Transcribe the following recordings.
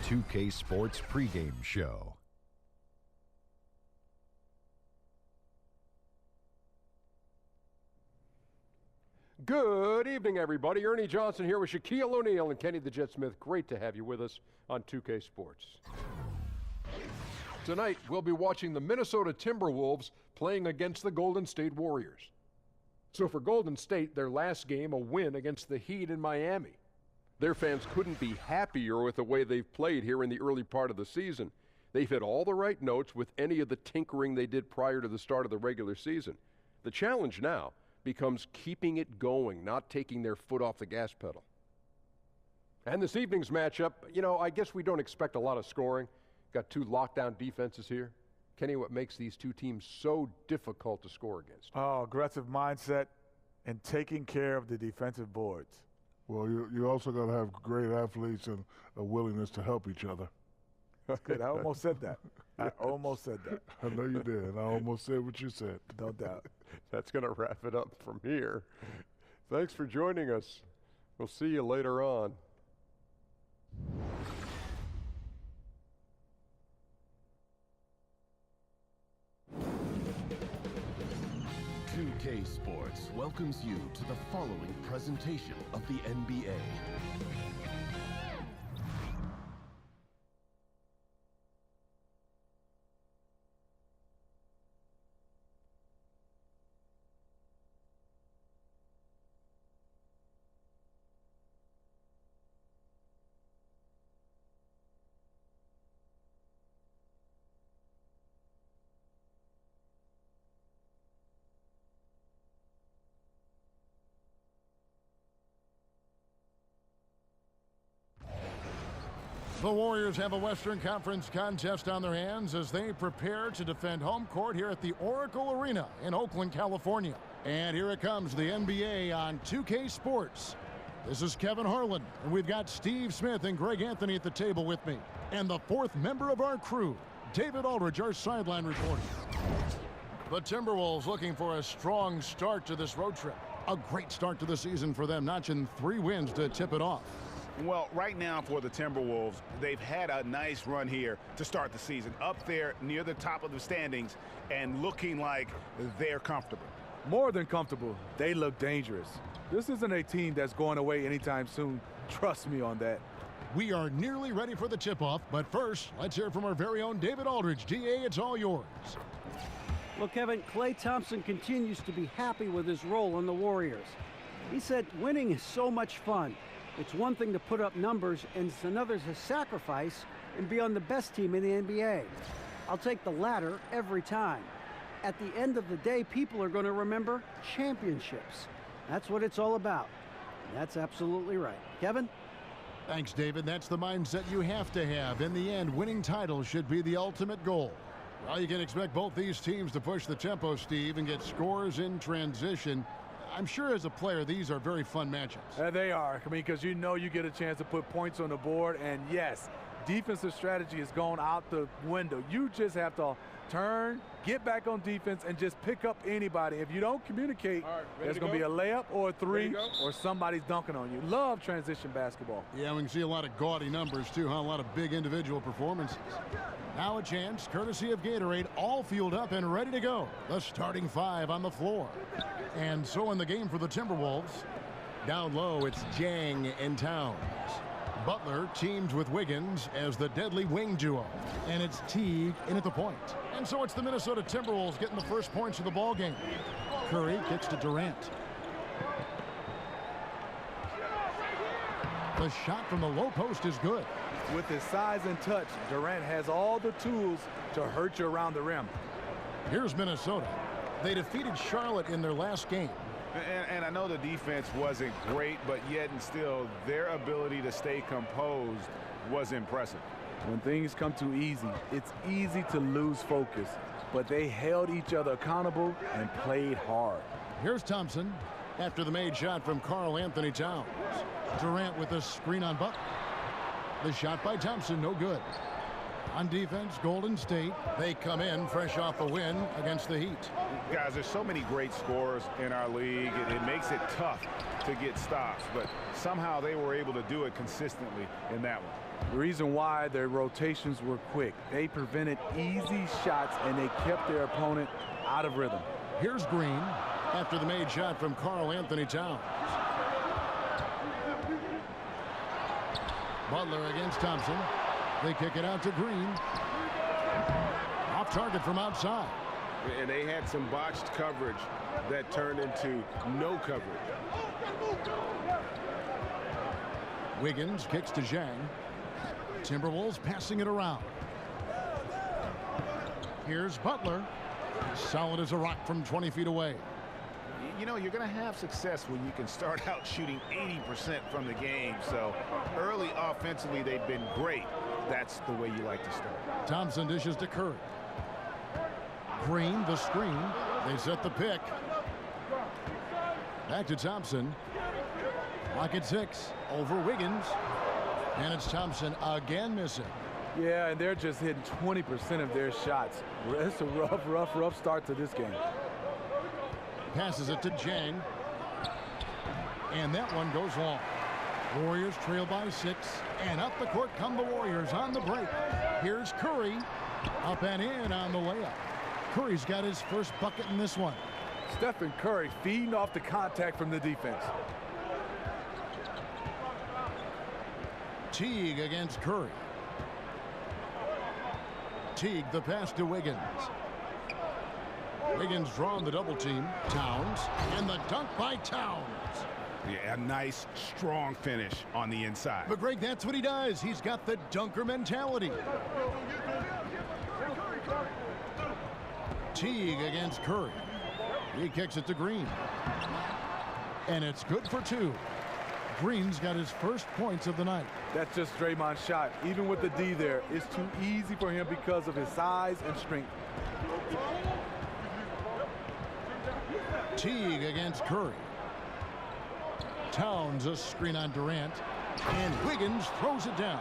2K Sports pregame show. Good evening, everybody. Ernie Johnson here with Shaquille O'Neal and Kenny the Jet Smith. Great to have you with us on 2K Sports. Tonight, we'll be watching the Minnesota Timberwolves playing against the Golden State Warriors. So for Golden State, their last game, a win against the Heat in Miami. Their fans couldn't be happier with the way they've played here in the early part of the season. They've hit all the right notes with any of the tinkering they did prior to the start of the regular season. The challenge now becomes keeping it going, not taking their foot off the gas pedal. And this evening's matchup, I guess we don't expect a lot of scoring. Got two lockdown defenses here. Kenny, what makes these two teams so difficult to score against? Oh, aggressive mindset and taking care of the defensive boards. Well, you also got to have great athletes and a willingness to help each other. That's good. I almost said that. I know you did. I almost said what you said. No doubt. That's going to wrap it up from here. Thanks for joining us. We'll see you later on. .2K Sports welcomes you to the following presentation of the NBA. The Warriors have a Western Conference contest on their hands as they prepare to defend home court here at the Oracle Arena in Oakland, California. And here it comes, the NBA on 2K Sports. This is Kevin Harlan, and we've got Steve Smith and Greg Anthony at the table with me. And the fourth member of our crew, David Aldridge, our sideline reporter. The Timberwolves looking for a strong start to this road trip. A great start to the season for them, notching 3 wins to tip it off. Well, right now for the Timberwolves, they've had a nice run here to start the season. Up there near the top of the standings and looking like they're comfortable. More than comfortable. They look dangerous. This isn't a team that's going away anytime soon. Trust me on that. We are nearly ready for the tip-off, but first, let's hear from our very own David Aldridge. DA, it's all yours. Well, Kevin, Klay Thompson continues to be happy with his role in the Warriors. He said winning is so much fun. It's one thing to put up numbers, and it's another to sacrifice and be on the best team in the NBA. I'll take the latter every time. At the end of the day, people are going to remember championships. That's what it's all about. And that's absolutely right. Kevin? Thanks, David. That's the mindset you have to have. In the end, winning titles should be the ultimate goal. Well, you can expect both these teams to push the tempo, Steve, and get scores in transition. I'm sure as a player, these are very fun matchups. They are. Because you get a chance to put points on the board. And yes, defensive strategy has gone out the window. You just have to turn, get back on defense, and just pick up anybody. If you don't communicate, there's going to be a layup or a three, or somebody's dunking on you. Love transition basketball. Yeah, we can see a lot of gaudy numbers, too, huh? A lot of big individual performances. Now a chance, courtesy of Gatorade, all fueled up and ready to go. The starting 5 on the floor. And so in the game for the Timberwolves, down low, it's Jang and Towns. Butler teamed with Wiggins as the deadly wing duo. And it's Teague in at the point. And so it's the Minnesota Timberwolves getting the first points of the ballgame. Curry kicks to Durant. The shot from the low post is good. With his size and touch, Durant has all the tools to hurt you around the rim. Here's Minnesota. They defeated Charlotte in their last game. And I know the defense wasn't great, but yet and still, their ability to stay composed was impressive. When things come too easy, it's easy to lose focus. But they held each other accountable and played hard. Here's Thompson after the made shot from Karl Anthony Towns. Durant with a screen on Butler. The shot by Thompson, no good. On defense, Golden State, they come in fresh off a win against the Heat. Guys, there's so many great scorers in our league, and it makes it tough to get stops, but somehow they were able to do it consistently in that one. The reason why their rotations were quick. They prevented easy shots, and they kept their opponent out of rhythm. Here's Green after the made shot from Karl Anthony Towns. Butler against Thompson. They kick it out to Green. Off target from outside. And they had some botched coverage that turned into no coverage. Wiggins kicks to Zhang. Timberwolves passing it around. Here's Butler. Solid as a rock from 20 feet away. You know, you're going to have success when you can start out shooting 80% from the game. So early offensively, they've been great. That's the way you like to start. Thompson dishes to Curry. Green, the screen. They set the pick. Back to Thompson. Lock at 6. Over Wiggins. And it's Thompson again missing. Yeah, and they're just hitting 20% of their shots. It's a rough start to this game. Passes it to Zhang. And that one goes long. Warriors trail by 6. And up the court come the Warriors on the break. Here's Curry. Up and in on the layup. Curry's got his first bucket in this one. Stephen Curry feeding off the contact from the defense. Teague against Curry. Teague the pass to Wiggins. Wiggins drawing the double team. Towns. And the dunk by Towns. Yeah, a nice, strong finish on the inside. But Greg, that's what he does. He's got the dunker mentality. Teague against Curry. He kicks it to Green. And it's good for 2. Green's got his first points of the night. That's just Draymond's shot. Even with the D there, it's too easy for him because of his size and strength. Teague against Curry. Towns a screen on Durant. And Wiggins throws it down.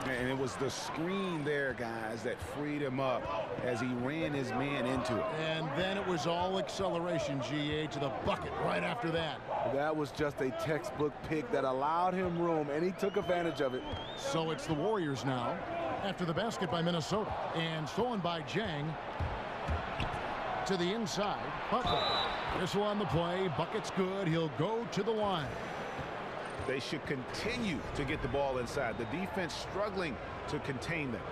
And it was the screen there, guys, that freed him up as he ran his man into it. And then it was all acceleration, GA, to the bucket right after that. That was just a textbook pick that allowed him room, and he took advantage of it. So it's the Warriors now after the basket by Minnesota. And stolen by Zhang. To the inside. Butler. Whistle on the play. Bucket's good. He'll go to the line. They should continue to get the ball inside. The defense struggling to contain them.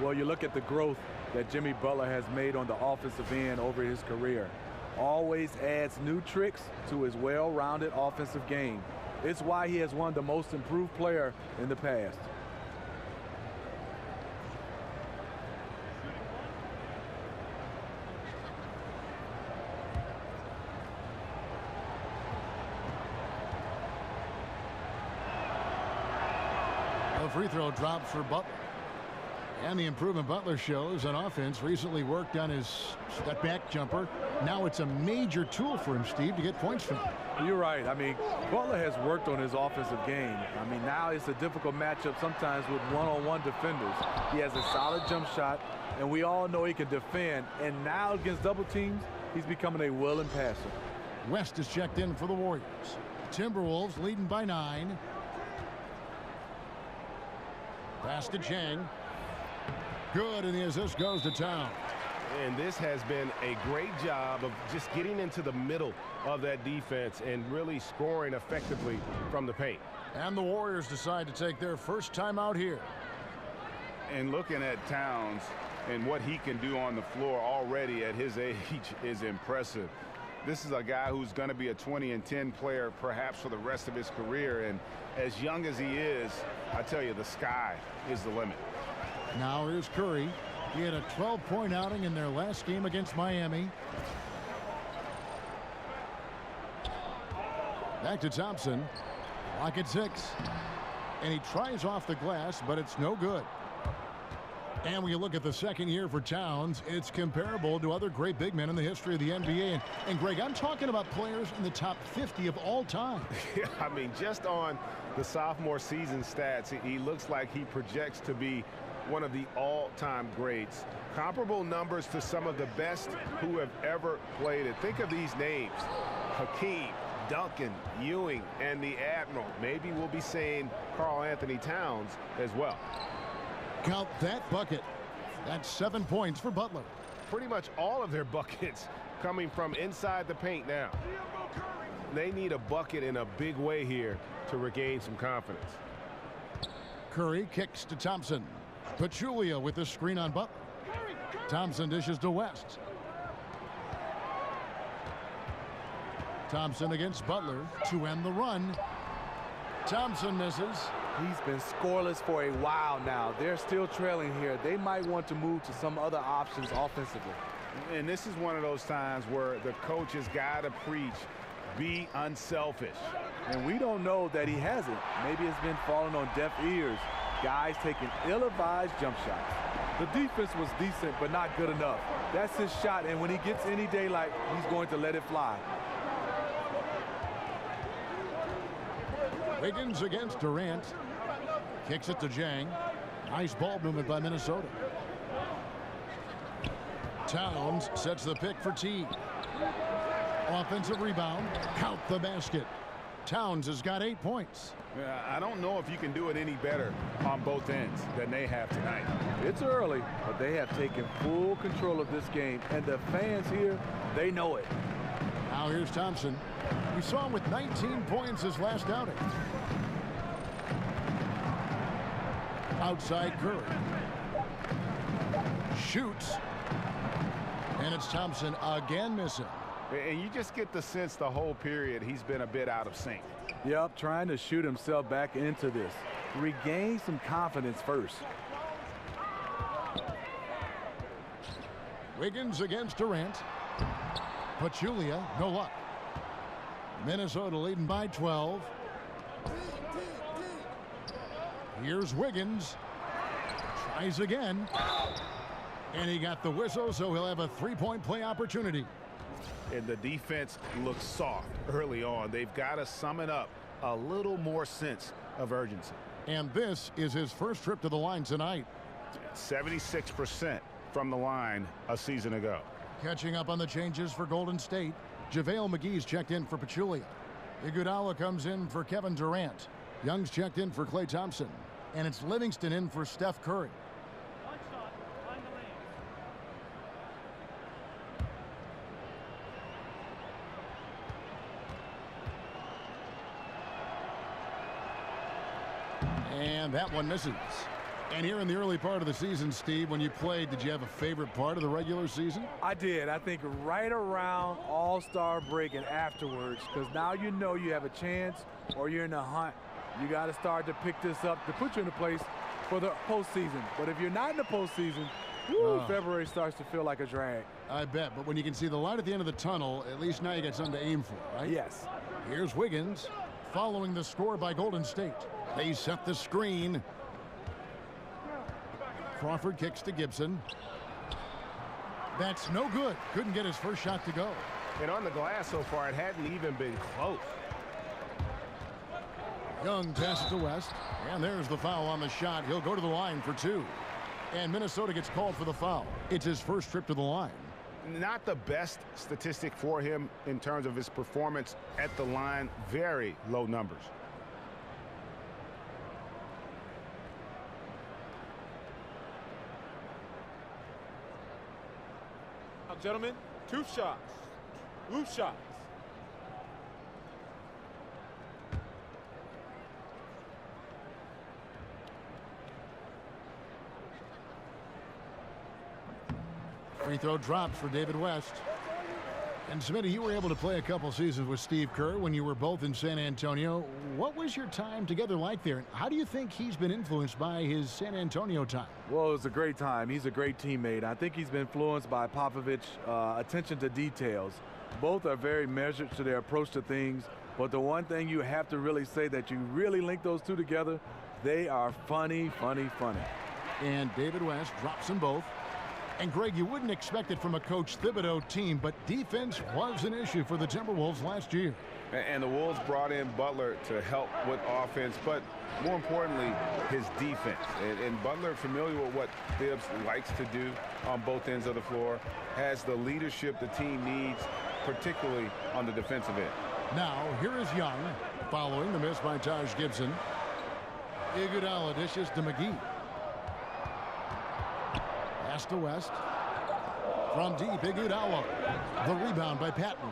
Well, you look at the growth that Jimmy Butler has made on the offensive end over his career. Always adds new tricks to his well-rounded offensive game. It's why he has won the most improved player in the past. A free throw drops for Butler. And the improvement Butler shows on offense. Recently worked on his step back jumper. Now it's a major tool for him, Steve, to get points from. You're right. I mean, Butler has worked on his offensive game. I mean, now it's a difficult matchup sometimes with one-on-one defenders. He has a solid jump shot, and we all know he can defend. And now against double teams, he's becoming a willing passer. West is checked in for the Warriors. Timberwolves leading by 9. Pass to Zhang. Good, and the assist goes to Towns. And this has been a great job of just getting into the middle of that defense and really scoring effectively from the paint. And the Warriors decide to take their first time out here. And looking at Towns and what he can do on the floor already at his age is impressive. This is a guy who's going to be a 20-10 player perhaps for the rest of his career. And as young as he is, I tell you, the sky is the limit. Now here's Curry. He had a 12-point outing in their last game against Miami. Back to Thompson. Lock at 6. And he tries off the glass, but it's no good. And when you look at the second year for Towns, it's comparable to other great big men in the history of the NBA. And Greg, I'm talking about players in the top 50 of all time. Yeah, I mean, just on the sophomore season stats, he looks like he projects to be one of the all-time greats. Comparable numbers to some of the best who have ever played it. Think of these names: Hakeem, Duncan, Ewing, and the Admiral. Maybe we'll be saying Karl Anthony Towns as well. Count that bucket. That's 7 points for Butler. Pretty much all of their buckets coming from inside the paint now. They need a bucket in a big way here to regain some confidence. Curry kicks to Thompson. Pachulia with the screen on Butler. Thompson dishes to West. Thompson against Butler to end the run. Thompson misses. He's been scoreless for a while now. They're still trailing here. They might want to move to some other options offensively. And this is one of those times where the coach has got to preach, be unselfish. And we don't know that he hasn't. Maybe it's been falling on deaf ears. Guys taking ill-advised jump shots. The defense was decent, but not good enough. That's his shot, and when he gets any daylight, he's going to let it fly. Wiggins against Durant. Kicks it to Jang. Nice ball movement by Minnesota. Towns sets the pick for T. Offensive rebound. Count the basket. Towns has got 8 points. I don't know if you can do it any better on both ends than they have tonight. It's early, but they have taken full control of this game, and the fans here, they know it. Now here's Thompson. We saw him with 19 points his last outing. Outside Curry. Shoots. And it's Thompson again missing. And you just get the sense the whole period he's been a bit out of sync. Yep, trying to shoot himself back into this. Regain some confidence first. Wiggins against Durant. Pachulia, no luck. Minnesota leading by 12. Here's Wiggins. Tries again. And he got the whistle, so he'll have a three-point play opportunity. And the defense looks soft early on. They've got to sum it up. A little more sense of urgency. And this is his first trip to the line tonight. 76% from the line a season ago. Catching up on the changes for Golden State. JaVale McGee's checked in for Pachulia. Iguodala comes in for Kevin Durant. Young's checked in for Klay Thompson. And it's Livingston in for Steph Curry. And that one misses. And here in the early part of the season, Steve, when you played, did you have a favorite part of the regular season? I did. I think right around All-Star break and afterwards, because now you know you have a chance or you're in a hunt. You got to start to pick this up to put you in a place for the postseason. But if you're not in the postseason, February starts to feel like a drag. I bet. But when you can see the light at the end of the tunnel, at least now you got something to aim for, right? Yes. Here's Wiggins following the score by Golden State. They set the screen. Crawford kicks to Gibson. That's no good. Couldn't get his first shot to go. And on the glass so far, it hadn't even been close. Young passes to West. And there's the foul on the shot. He'll go to the line for two. And Minnesota gets called for the foul. It's his first trip to the line. Not the best statistic for him in terms of his performance at the line. Very low numbers. Gentlemen, two shots. Loose shots. Free throw drops for David West. And Smitty, you were able to play a couple seasons with Steve Kerr when you were both in San Antonio. What was your time together like there? How do you think he's been influenced by his San Antonio time? Well, it was a great time. He's a great teammate. I think he's been influenced by Popovich's attention to details. Both are very measured to their approach to things. But the one thing you have to really say that you really link those two together, they are funny, funny, funny. And David West drops them both. And, Greg, you wouldn't expect it from a Coach Thibodeau team, but defense was an issue for the Timberwolves last year. And the Wolves brought in Butler to help with offense, but more importantly, his defense. And Butler, familiar with what Thibs likes to do on both ends of the floor, has the leadership the team needs, particularly on the defensive end. Now, here is Young, following the miss by Taj Gibson. Iguodala dishes to McGee. Pass to West. From deep, Iguodala. The rebound by Patton.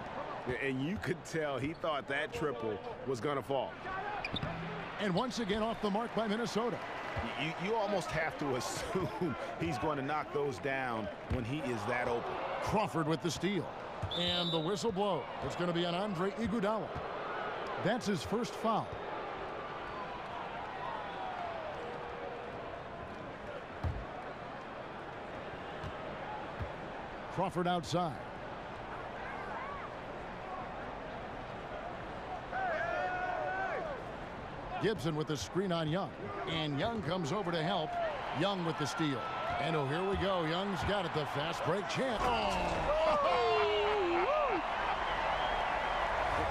And you could tell he thought that triple was going to fall. And once again off the mark by Minnesota. You almost have to assume he's going to knock those down when he is that open. Crawford with the steal. And the whistle blows. It's going to be on Andre Iguodala. That's his first foul. Crawford outside. Gibson with the screen on Young. And Young comes over to help. Young with the steal. And oh, here we go. Young's got it. The fast break chance.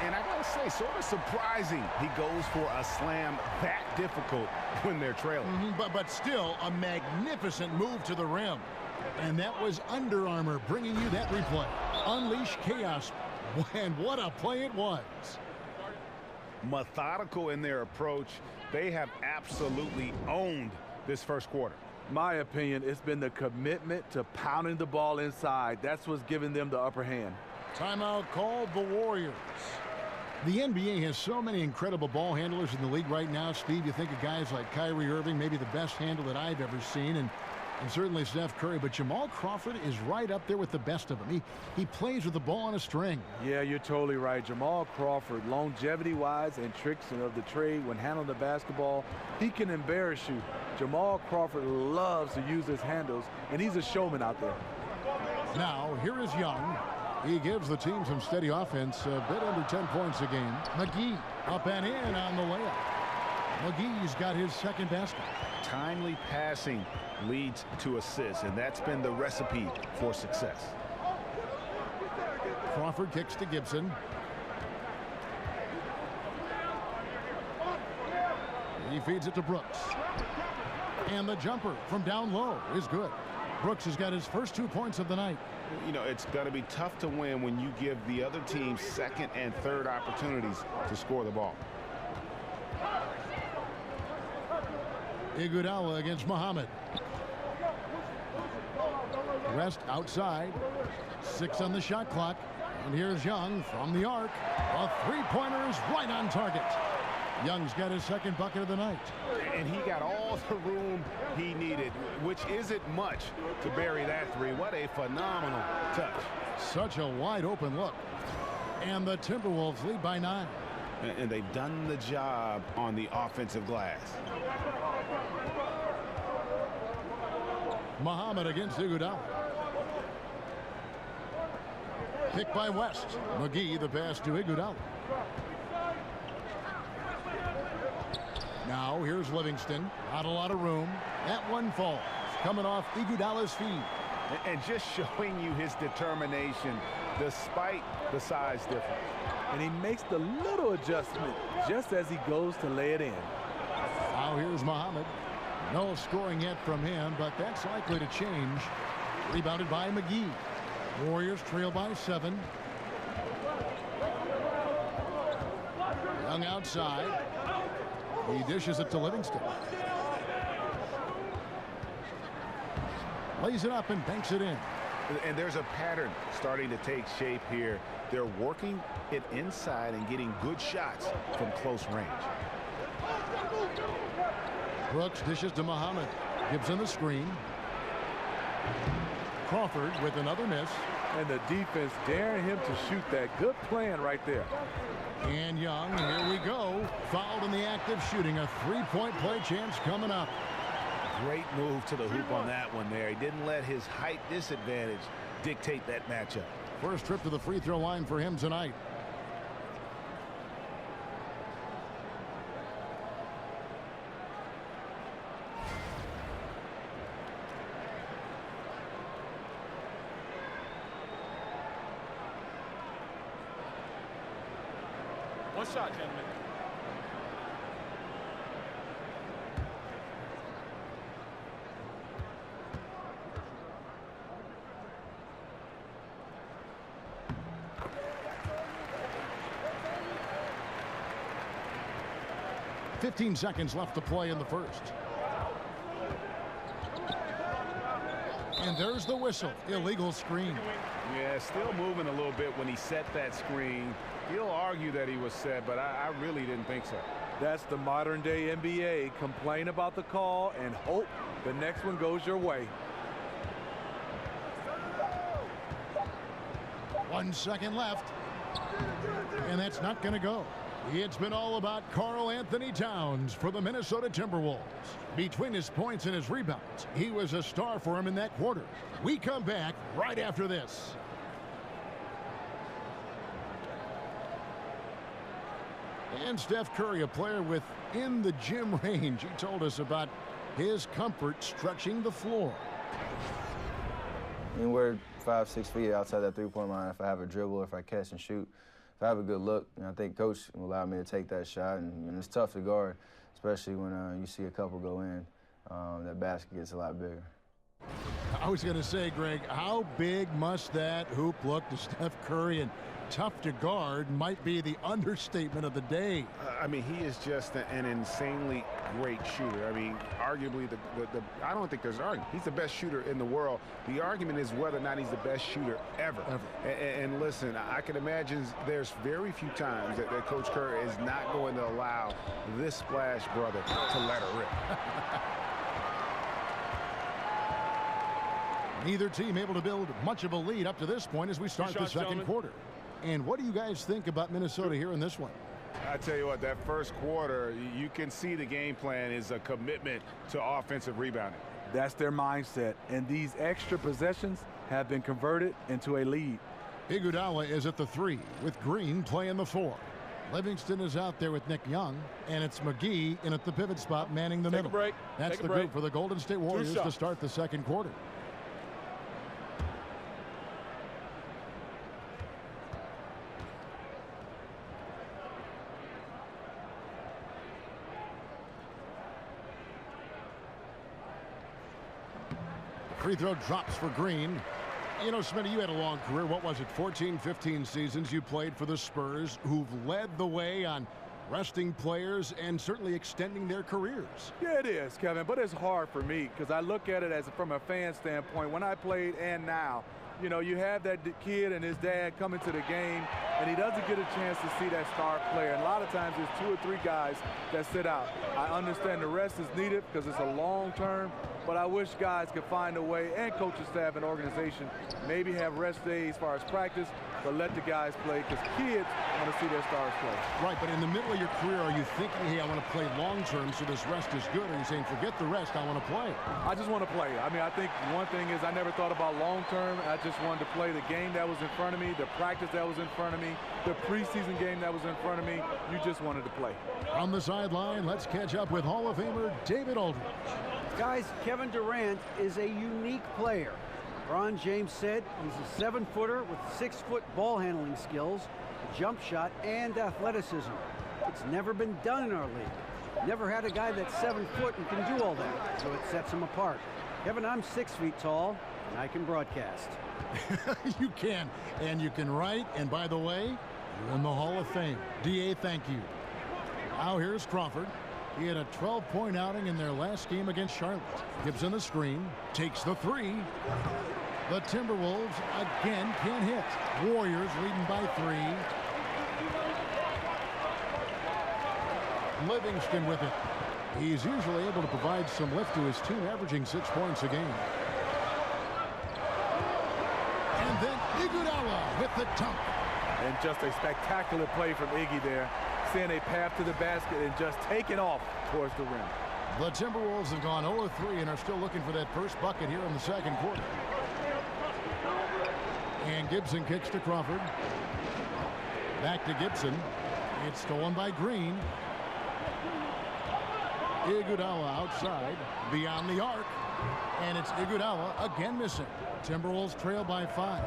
And I got to say, sort of surprising he goes for a slam that difficult when they're trailing. But still a magnificent move to the rim. And that was Under Armour bringing you that replay. Unleash chaos. And what a play it was. Methodical in their approach. They have absolutely owned this first quarter. My opinion, it's been the commitment to pounding the ball inside. That's what's giving them the upper hand. Timeout called the Warriors. The NBA has so many incredible ball handlers in the league right now. Steve, you think of guys like Kyrie Irving, maybe the best handle that I've ever seen, and certainly Steph Curry, but Jamal Crawford is right up there with the best of them. He plays with the ball on a string. Yeah, you're totally right. Jamal Crawford, longevity-wise and tricks of the trade when handling the basketball, he can embarrass you. Jamal Crawford loves to use his handles, and he's a showman out there. Now, here is Young. He gives the team some steady offense, a bit under 10 points a game. McGee up and in on the layup. McGee's got his second basket. Timely passing leads to assists, and that's been the recipe for success. Crawford kicks to Gibson. He feeds it to Brooks. And the jumper from down low is good. Brooks has got his first 2 points of the night. You know, it's going to be tough to win when you give the other team second and third opportunities to score the ball. Iguodala against Muhammad. Rest outside. 6 on the shot clock. And here's Young from the arc. A three-pointer is right on target. Young's got his second bucket of the night. And he got all the room he needed, which isn't much to bury that three. What a phenomenal touch. Such a wide open look. And the Timberwolves lead by 9. And they've done the job on the offensive glass. Muhammad against Iguodala. Picked by West. McGee the pass to Iguodala. Now here's Livingston. Not a lot of room. That one falls. Coming off Iguodala's feet. And just showing you his determination despite the size difference. And he makes the little adjustment just as he goes to lay it in. Now here's Muhammad. No scoring yet from him, but that's likely to change. Rebounded by McGee. Warriors trail by 7. Young outside. He dishes it to Livingston. Lays it up and banks it in. And there's a pattern starting to take shape here. They're working it inside and getting good shots from close range. Brooks dishes to Muhammad. Gibson the screen. Crawford with another miss. And the defense daring him to shoot that. Good plan right there. And Young, here we go. Fouled in the act of shooting. A three-point play chance coming up. Great move to the hoop on that one there. He didn't let his height disadvantage dictate that matchup. First trip to the free throw line for him tonight. One shot, gentlemen. 15 seconds left to play in the first. And there's the whistle. Illegal screen. Yeah, still moving a little bit when he set that screen. He'll argue that he was set, but I really didn't think so. That's the modern day NBA. Complain about the call and hope the next one goes your way. 1 second left. And that's not going to go. It's been all about Karl Anthony Towns for the Minnesota Timberwolves. Between his points and his rebounds, he was a star for him in that quarter. We come back right after this. And Steph Curry, a player within the gym range. He told us about his comfort stretching the floor. Anywhere 5-6 feet outside that three-point line, if I have a dribble, if I catch and shoot, if I have a good look, I think coach will allow me to take that shot. And it's tough to guard, especially when you see a couple go in. That basket gets a lot bigger. I was going to say, Greg, how big must that hoop look to Steph Curry? And tough to guard might be the understatement of the day. I mean, he is just an insanely great shooter. I mean, arguably, I don't think there's an argument. He's the best shooter in the world. The argument is whether or not he's the best shooter ever. And listen, I can imagine there's very few times that Coach Curry is not going to allow this splash brother to let her rip. Neither team able to build much of a lead up to this point as we start the second quarter. And what do you guys think about Minnesota here in this one? I tell you what, that first quarter, you can see the game plan is a commitment to offensive rebounding. That's their mindset, and these extra possessions have been converted into a lead. Iguodala is at the 3 with Green playing the 4. Livingston is out there with Nick Young, and it's McGee in at the pivot spot manning the middle. Break. That's the group for the Golden State Warriors to start the second quarter. Free throw drops for Green. You know, Smitty, you had a long career. What was it, 14, 15 seasons you played for the Spurs, who've led the way on resting players and certainly extending their careers. Yeah, it is, Kevin, but it's hard for me because I look at it as from a fan standpoint. When I played and now, you know, you have that kid and his dad come into the game, and he doesn't get a chance to see that star player. And a lot of times there's 2 or 3 guys that sit out. I understand the rest is needed because it's a long term, but I wish guys could find a way, and coaching staff and organization, maybe have rest days as far as practice, but let the guys play because kids want to see their stars play. Right, but in the middle of your career, are you thinking, hey, I want to play long term so this rest is good? Or are you saying, forget the rest, I want to play? I just want to play. I mean, I think one thing is I never thought about long term. I just wanted to play the game that was in front of me, the practice that was in front of me, the preseason game that was in front of me. You just wanted to play. On the sideline, let's catch up with Hall of Famer David Aldridge. Guys, Kevin Durant is a unique player. LeBron James said he's a 7-footer with 6-foot ball handling skills, a jump shot, and athleticism. It's never been done in our league. Never had a guy that's 7 foot and can do all that, so it sets him apart. Kevin, I'm 6 feet tall, and I can broadcast. You can, and you can write, and by the way, you're in the Hall of Fame. D.A., thank you. Now here's Crawford. He had a 12-point outing in their last game against Charlotte. Gives him a screen, takes the 3. The Timberwolves again can't hit. Warriors leading by 3. Livingston with it. He's usually able to provide some lift to his team, averaging 6 points a game. And then Iguodala with the dunk. And just a spectacular play from Iggy there. Seeing a path to the basket and just taking off towards the rim. The Timberwolves have gone 0-3 and are still looking for that first bucket here in the second quarter. And Gibson kicks to Crawford. Back to Gibson. It's stolen by Green. Iguodala outside, beyond the arc. And it's Iguodala again missing. Timberwolves trail by 5.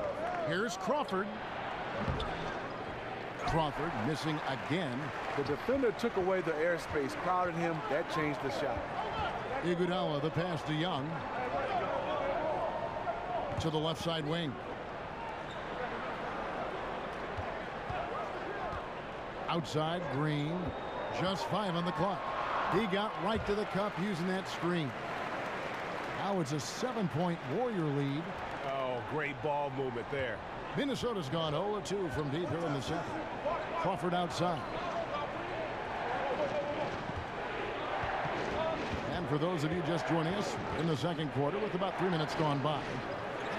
Here's Crawford. Crawford missing again. The defender took away the airspace, crowded him. That changed the shot. Iguodala, the pass to Young. To the left side wing. Outside, Green. Just 5 on the clock. He got right to the cup using that screen. Now it's a 7-point Warrior lead. Oh, great ball movement there. Minnesota's gone 0-2 from deep here in the second. Crawford outside. And for those of you just joining us in the second quarter with about 3 minutes gone by.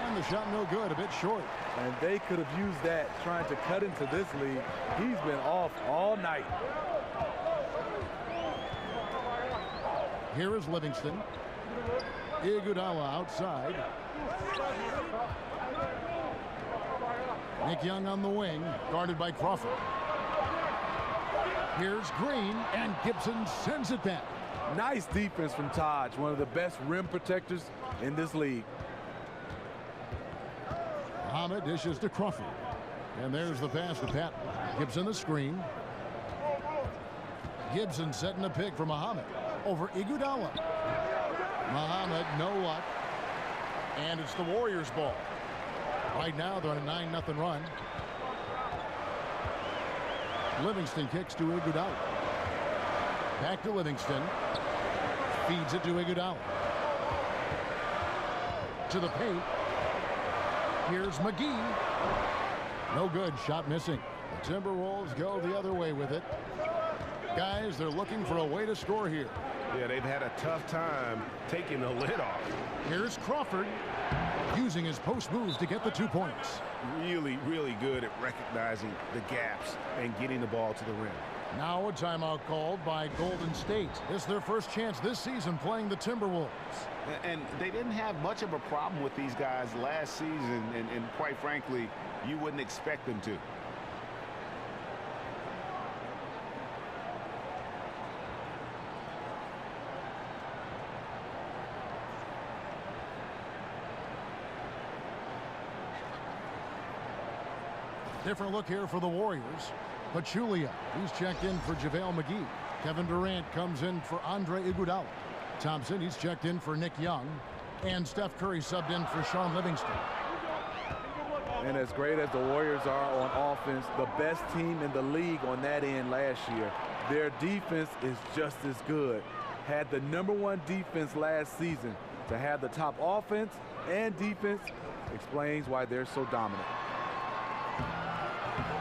And the shot no good, a bit short. And they could have used that trying to cut into this lead. He's been off all night. Here is Livingston. Iguodala outside. Nick Young on the wing, guarded by Crawford. Here's Green, and Gibson sends it back. Nice defense from Taj, one of the best rim protectors in this league. Muhammad dishes to Crawford. And there's the pass to Pat. Gibson the screen. Gibson setting a pick for Muhammad over Iguodala. Muhammad, no luck. And it's the Warriors' ball. Right now, they're on a 9-0 run. Livingston kicks to Iguodala. Back to Livingston. Feeds it to Iguodala. To the paint. Here's McGee. No good. Shot missing. The Timberwolves go the other way with it. Guys, they're looking for a way to score here. Yeah, they've had a tough time taking the lid off. Here's Crawford using his post moves to get the 2 points. Really, really good at recognizing the gaps and getting the ball to the rim. Now a timeout called by Golden State. It's their first chance this season playing the Timberwolves. And they didn't have much of a problem with these guys last season, and quite frankly, you wouldn't expect them to. Different look here for the Warriors. Pachulia, he's checked in for JaVale McGee. Kevin Durant comes in for Andre Iguodala. Thompson, he's checked in for Nick Young. And Steph Curry subbed in for Sean Livingston. And as great as the Warriors are on offense, the best team in the league on that end last year, their defense is just as good. Had the #1 defense last season. To have the top offense and defense explains why they're so dominant.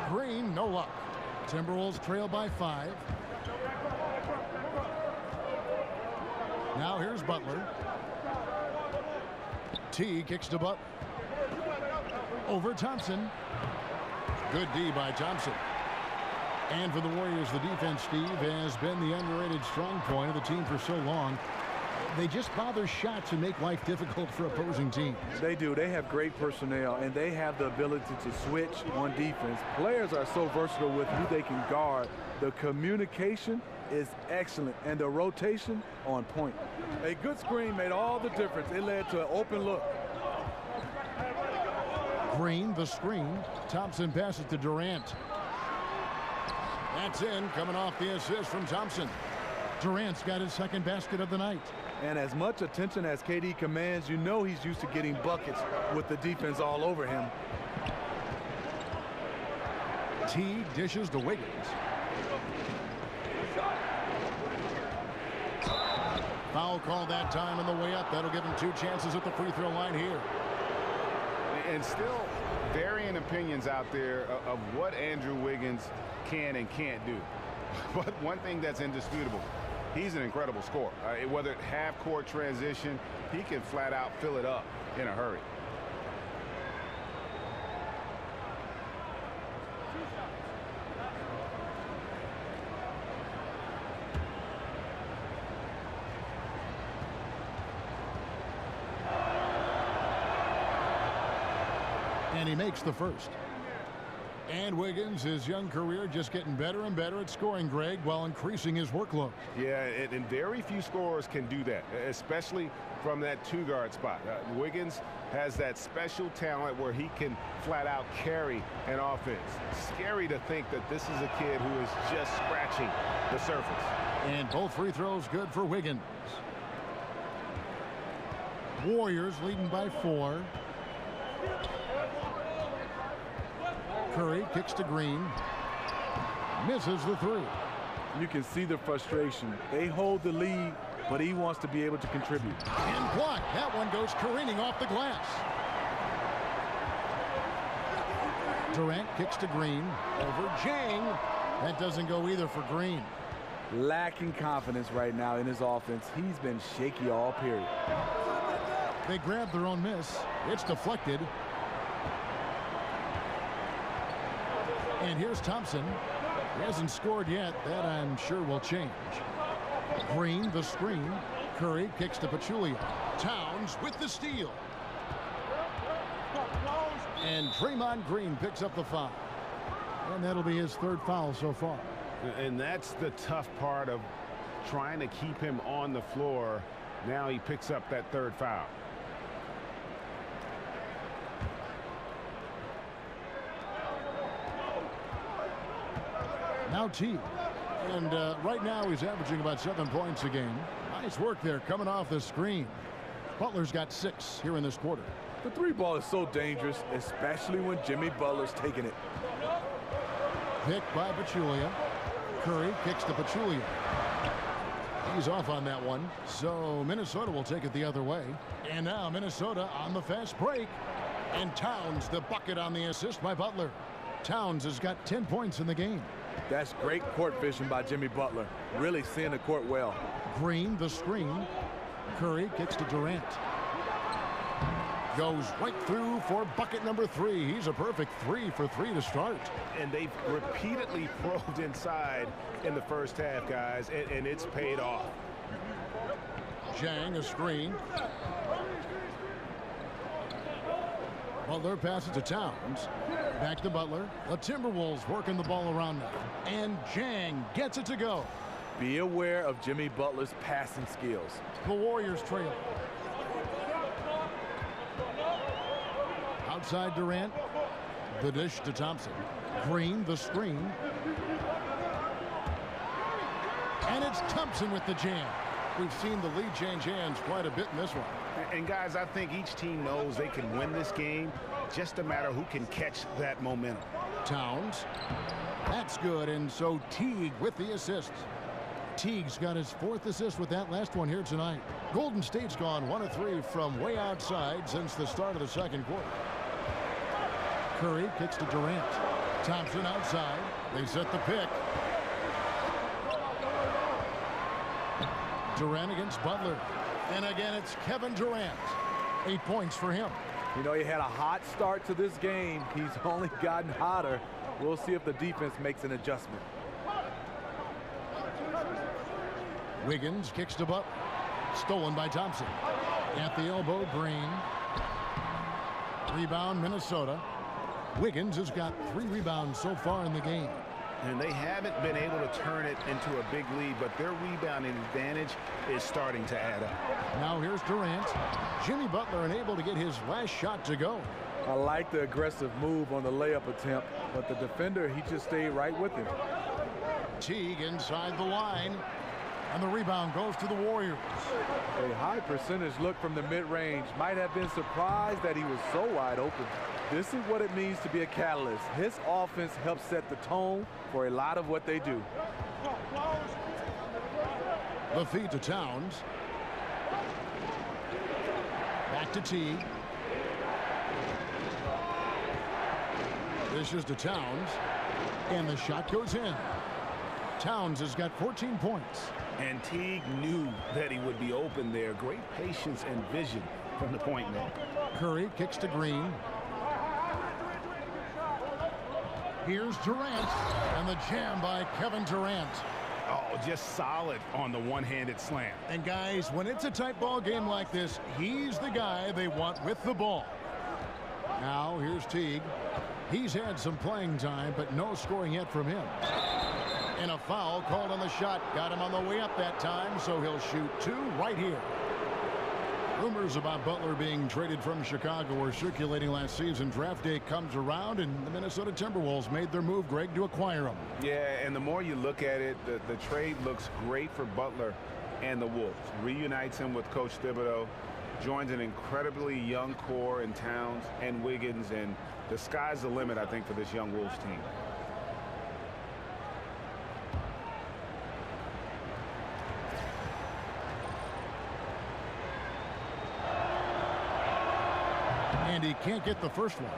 Green, no luck. Timberwolves trail by 5. Now here's Butler. T kicks to Butler. Over Thompson. Good D by Thompson. And for the Warriors, the defense, Steve, has been the underrated strong point of the team for so long. They just bother shots and make life difficult for opposing teams. They do. They have great personnel, and they have the ability to switch on defense. Players are so versatile with who they can guard. The communication is excellent, and the rotation on point. A good screen made all the difference. It led to an open look. Green, the screen. Thompson passes to Durant. That's in, coming off the assist from Thompson. Durant's got his second basket of the night. And as much attention as KD commands, you know he's used to getting buckets with the defense all over him. T dishes to Wiggins. Foul call that time on the way up. That'll give him 2 chances at the free throw line here. And still varying opinions out there of what Andrew Wiggins can and can't do. But one thing that's indisputable, he's an incredible scorer. Whether it half-court transition, he can flat out fill it up in a hurry. And he makes the first. And Wiggins, his young career just getting better and better at scoring, Greg, while increasing his workload. Yeah, and very few scorers can do that, especially from that 2-guard spot. Wiggins has that special talent where he can flat out carry an offense. Scary to think that this is a kid who is just scratching the surface. And both free throws good for Wiggins. Warriors leading by 4. Curry kicks to Green. Misses the 3. You can see the frustration. They hold the lead, but he wants to be able to contribute. And block. That one goes careening off the glass. Durant kicks to Green. Over Jang. That doesn't go either for Green. Lacking confidence right now in his offense. He's been shaky all period. They grab their own miss. It's deflected. And here's Thompson. He hasn't scored yet. That, I'm sure, will change. Green, the screen. Curry kicks to Pachulia. Towns with the steal. And Draymond Green picks up the foul. And that'll be his third foul so far. And that's the tough part of trying to keep him on the floor. Now he picks up that third foul. Now T. And right now he's averaging about 7 points a game. Nice work there coming off the screen. Butler's got 6 here in this quarter. The three ball is so dangerous, especially when Jimmy Butler's taking it. Picked by Pachulia. Curry kicks to Pachulia. He's off on that one. So Minnesota will take it the other way. And now Minnesota on the fast break. And Towns the bucket on the assist by Butler. Towns has got 10 points in the game. That's great court vision by Jimmy Butler. Really seeing the court well. Green the screen. Curry kicks to Durant. Goes right through for bucket number 3. He's a perfect 3 for 3 to start. And they've repeatedly probed inside in the first half, guys, and it's paid off. Jang a screen. Butler passes to Towns. Back to Butler. The Timberwolves working the ball around now. And Jang gets it to go. Be aware of Jimmy Butler's passing skills. The Warriors trail. Outside Durant. The dish to Thompson. Green the screen. And it's Thompson with the jam. We've seen the lead change hands quite a bit in this one. And guys, I think each team knows they can win this game. Just a matter who can catch that momentum. Towns. That's good. And so Teague with the assist. Teague's got his 4th assist with that last one here tonight. Golden State's gone 1 of 3 from way outside since the start of the second quarter. Curry kicks to Durant. Thompson outside. They set the pick. Durant against Butler. And again, it's Kevin Durant. 8 points for him. You know, he had a hot start to this game. He's only gotten hotter. We'll see if the defense makes an adjustment. Wiggins kicks to Butler. Stolen by Thompson. At the elbow, Green. Rebound, Minnesota. Wiggins has got 3 rebounds so far in the game. And they haven't been able to turn it into a big lead, but their rebounding advantage is starting to add up. Now here's Durant. Jimmy Butler unable to get his last shot to go. I like the aggressive move on the layup attempt, but the defender, he just stayed right with him. Teague inside the line. And the rebound goes to the Warriors. A high percentage look from the mid-range. Might have been surprised that he was so wide open. This is what it means to be a catalyst. His offense helps set the tone for a lot of what they do. The feed to Towns. Back to Teague. This is to Towns. And the shot goes in. Towns has got 14 points. And Teague knew that he would be open there. Great patience and vision from the point man. Curry kicks to Green. Here's Durant. And the jam by Kevin Durant. Oh, just solid on the one-handed slam. And guys, when it's a tight ball game like this, he's the guy they want with the ball. Now here's Teague. He's had some playing time, but no scoring yet from him. And a foul called on the shot. Got him on the way up that time, so he'll shoot 2 right here. Rumors about Butler being traded from Chicago were circulating last season. Draft day comes around, and the Minnesota Timberwolves made their move, Greg, to acquire him. Yeah, and the more you look at it, the trade looks great for Butler and the Wolves. Reunites him with Coach Thibodeau. Joins an incredibly young core in Towns and Wiggins, and the sky's the limit, I think, for this young Wolves team. And he can't get the first one.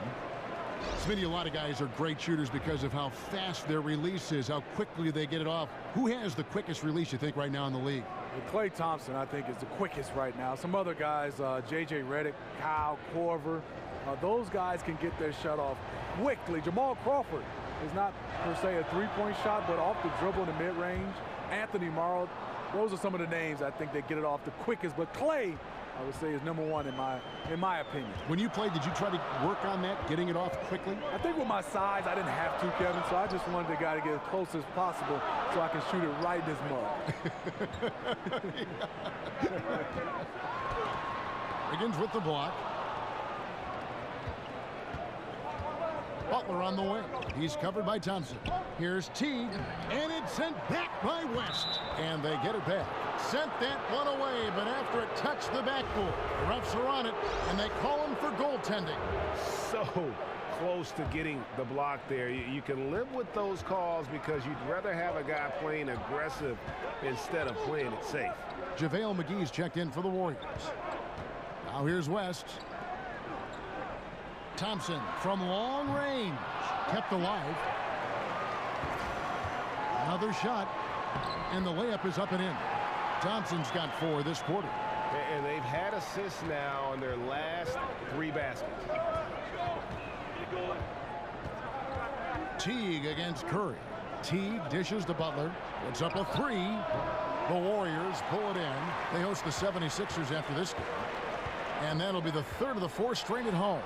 Smitty, a lot of guys are great shooters because of how fast their release is, how quickly they get it off. Who has the quickest release, you think, right now in the league? Klay Thompson, I think, is the quickest right now. Some other guys, J.J. Redick, Kyle Korver, those guys can get their shot off quickly. Jamal Crawford is not, per se, a three-point shot, but off the dribble in the mid-range. Anthony Morrow, those are some of the names I think that get it off the quickest. But Klay, I would say, is number one in my opinion. When you played, did you try to work on that, getting it off quickly? I think with my size, I didn't have to, Kevin, so I just wanted the guy to get as close as possible so I can shoot it right in his mug. Wiggins with the block. Butler on the wing. He's covered by Thompson. Here's Teague, and it's sent back by West. And they get it back. Sent that one away, but after it touched the backboard, the refs are on it, and they call him for goaltending. So close to getting the block there. You can live with those calls because you'd rather have a guy playing aggressive instead of playing it safe. JaVale McGee's checked in for the Warriors. Now here's West. Thompson from long range, kept alive. Another shot, and the layup is up and in. Thompson's got 4 this quarter. And they've had assists now on their last 3 baskets. Teague against Curry. Teague dishes to Butler. It's up a 3. The Warriors pull it in. They host the 76ers after this game. And that'll be the 3rd of the 4 straight at home.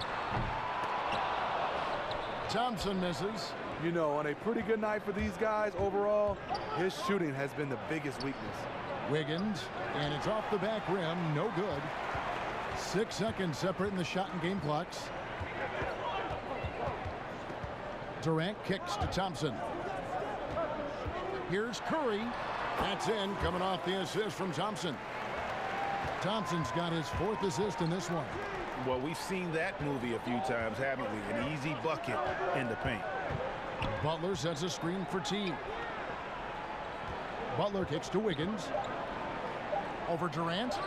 Thompson misses. You know, on a pretty good night for these guys overall, his shooting has been the biggest weakness. Wiggins, and it's off the back rim, no good. 6 seconds separating the shot and game clocks. Durant kicks to Thompson. Here's Curry. That's in, coming off the assist from Thompson. Thompson's got his 4th assist in this one. Well, we've seen that movie a few times, haven't we? An easy bucket in the paint. Butler sets a screen for Teague. Butler kicks to Wiggins. Over Durant.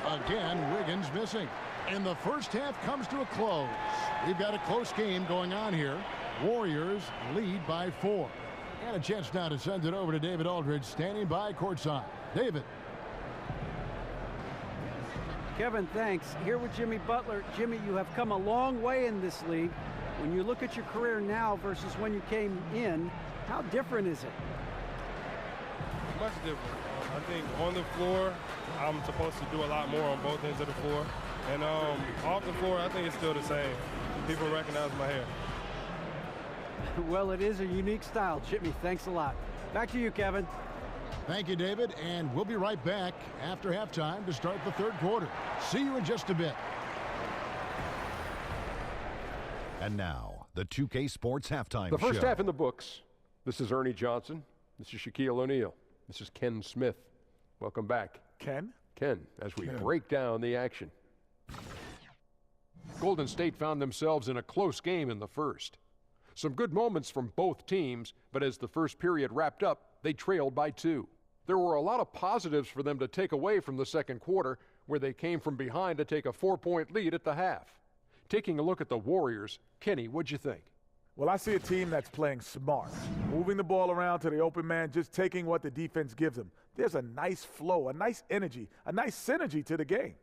Again, Wiggins missing. And the first half comes to a close. We've got a close game going on here. Warriors lead by 4. And a chance now to send it over to David Aldridge, standing by courtside. David. Kevin, thanks. Here with Jimmy Butler. Jimmy, you have come a long way in this league. When you look at your career now versus when you came in, how different is it? Much different. I think on the floor, I'm supposed to do a lot more on both ends of the floor. And off the floor, I think it's still the same. People recognize my hair. Well, it is a unique style, Jimmy. Thanks a lot. Back to you, Kevin. Thank you, David, and we'll be right back after halftime to start the 3rd quarter. See you in just a bit. And now, the 2K Sports Halftime Show. The first show. half in the books. This is Ernie Johnson. This is Shaquille O'Neal. This is Ken Smith. Welcome back. Ken, as we break down the action. Golden State found themselves in a close game in the first. Some good moments from both teams, but as the first period wrapped up, they trailed by 2. There were a lot of positives for them to take away from the second quarter, where they came from behind to take a 4-point lead at the half. Taking a look at the Warriors, Kenny, what'd you think? well, I see a team that's playing smart, moving the ball around to the open man, just taking what the defense gives them. There's a nice flow, a nice energy, a nice synergy to the game.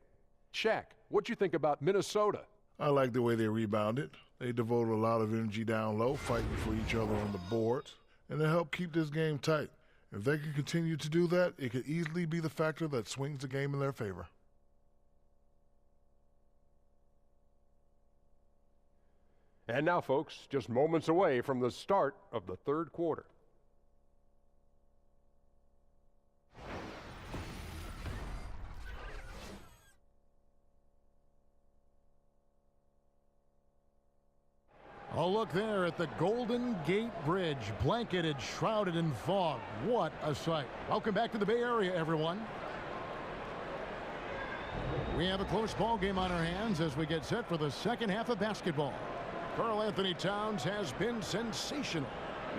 Shaq, what'd you think about Minnesota? I like the way they rebounded. They devoted a lot of energy down low, fighting for each other on the boards, and they helped keep this game tight. If they can continue to do that, it could easily be the factor that swings the game in their favor. And now, folks, just moments away from the start of the third quarter. A look there at the Golden Gate Bridge, blanketed, shrouded in fog. What a sight. Welcome back to the Bay Area, everyone. We have a close ball game on our hands as we get set for the second half of basketball. Karl Anthony Towns has been sensational.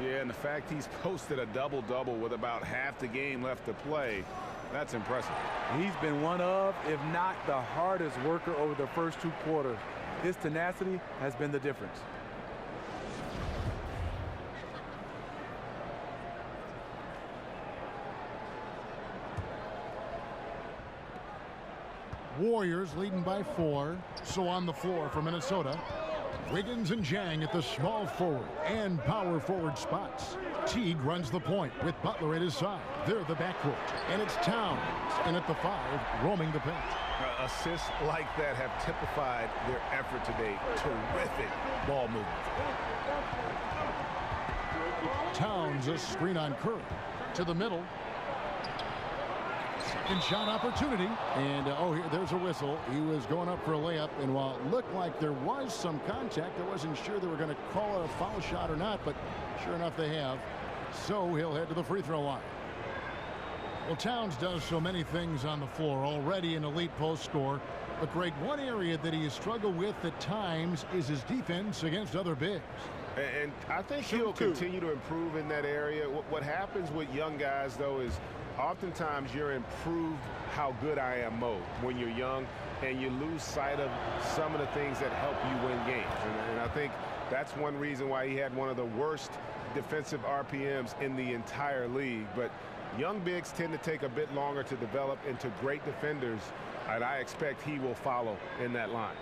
Yeah, and the fact he's posted a double-double with about half the game left to play, that's impressive. He's been one of, if not the hardest worker over the first two quarters. His tenacity has been the difference. Warriors leading by 4. So on the floor for Minnesota, Wiggins and Jang at the small forward and power forward spots. Teague runs the point with Butler at his side. They're the backcourt. And it's Towns in at the 5, roaming the paint. Assists like that have typified their effort today. Terrific ball movement. Towns a screen on Curry. To the middle. Second shot opportunity. And, there's a whistle. He was going up for a layup. And while it looked like there was some contact, I wasn't sure they were going to call it a foul shot or not. But sure enough, they have. So he'll head to the free throw line. Well, Towns does so many things on the floor. Already an elite post scorer. But, Greg, one area that he has struggled with at times is his defense against other bigs. And I think he'll continue to improve in that area. What happens with young guys, though, is oftentimes you're in prove how good I am mode when you're young, and you lose sight of some of the things that help you win games. And I think that's one reason why he had one of the worst defensive RPMs in the entire league. But young bigs tend to take a bit longer to develop into great defenders, and I expect he will follow in that line.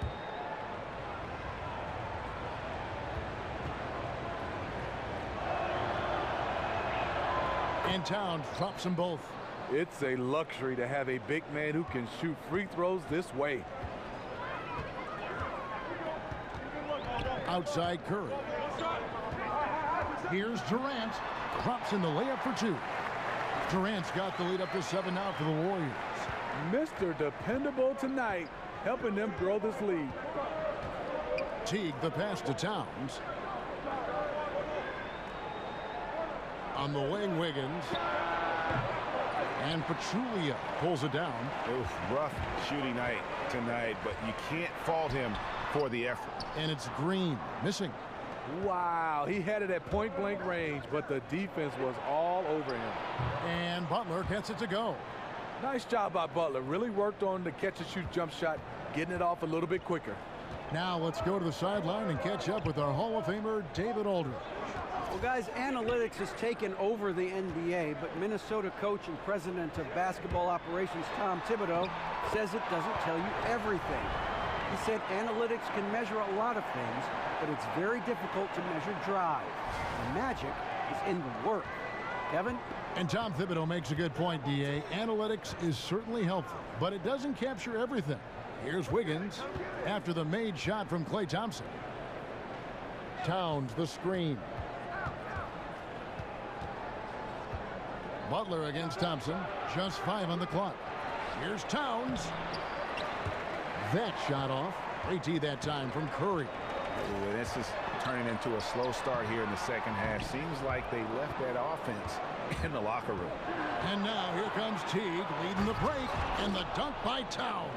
And Towns drops them both. It's a luxury to have a big man who can shoot free throws this way. Outside Curry. Here's Durant. Drops in the layup for 2. Durant's got the lead up to 7 now for the Warriors. Mr. Dependable tonight, helping them grow this lead. Teague the pass to Towns. On the wing, Wiggins. And Pachulia pulls it down. Oof, rough shooting night tonight, but you can't fault him for the effort. And it's Green missing. Wow, he had it at point-blank range, but the defense was all over him. And Butler gets it to go. Nice job by Butler. Really worked on the catch-and-shoot jump shot, getting it off a little bit quicker. Now let's go to the sideline and catch up with our Hall of Famer, David Aldridge. Well, guys, analytics has taken over the NBA, but Minnesota coach and president of basketball operations, Tom Thibodeau, says it doesn't tell you everything. He said analytics can measure a lot of things, but it's very difficult to measure drive. The magic is in the work. Kevin? And Tom Thibodeau makes a good point, D.A. Analytics is certainly helpful, but it doesn't capture everything. Here's Wiggins after the made shot from Klay Thompson. Towns the screen. Butler against Thompson. Just 5 on the clock. Here's Towns. That shot off. Great tee that time from Curry. Ooh, this is turning into a slow start here in the second half. Seems like they left that offense in the locker room. And now here comes Teague leading the break and the dunk by Towns.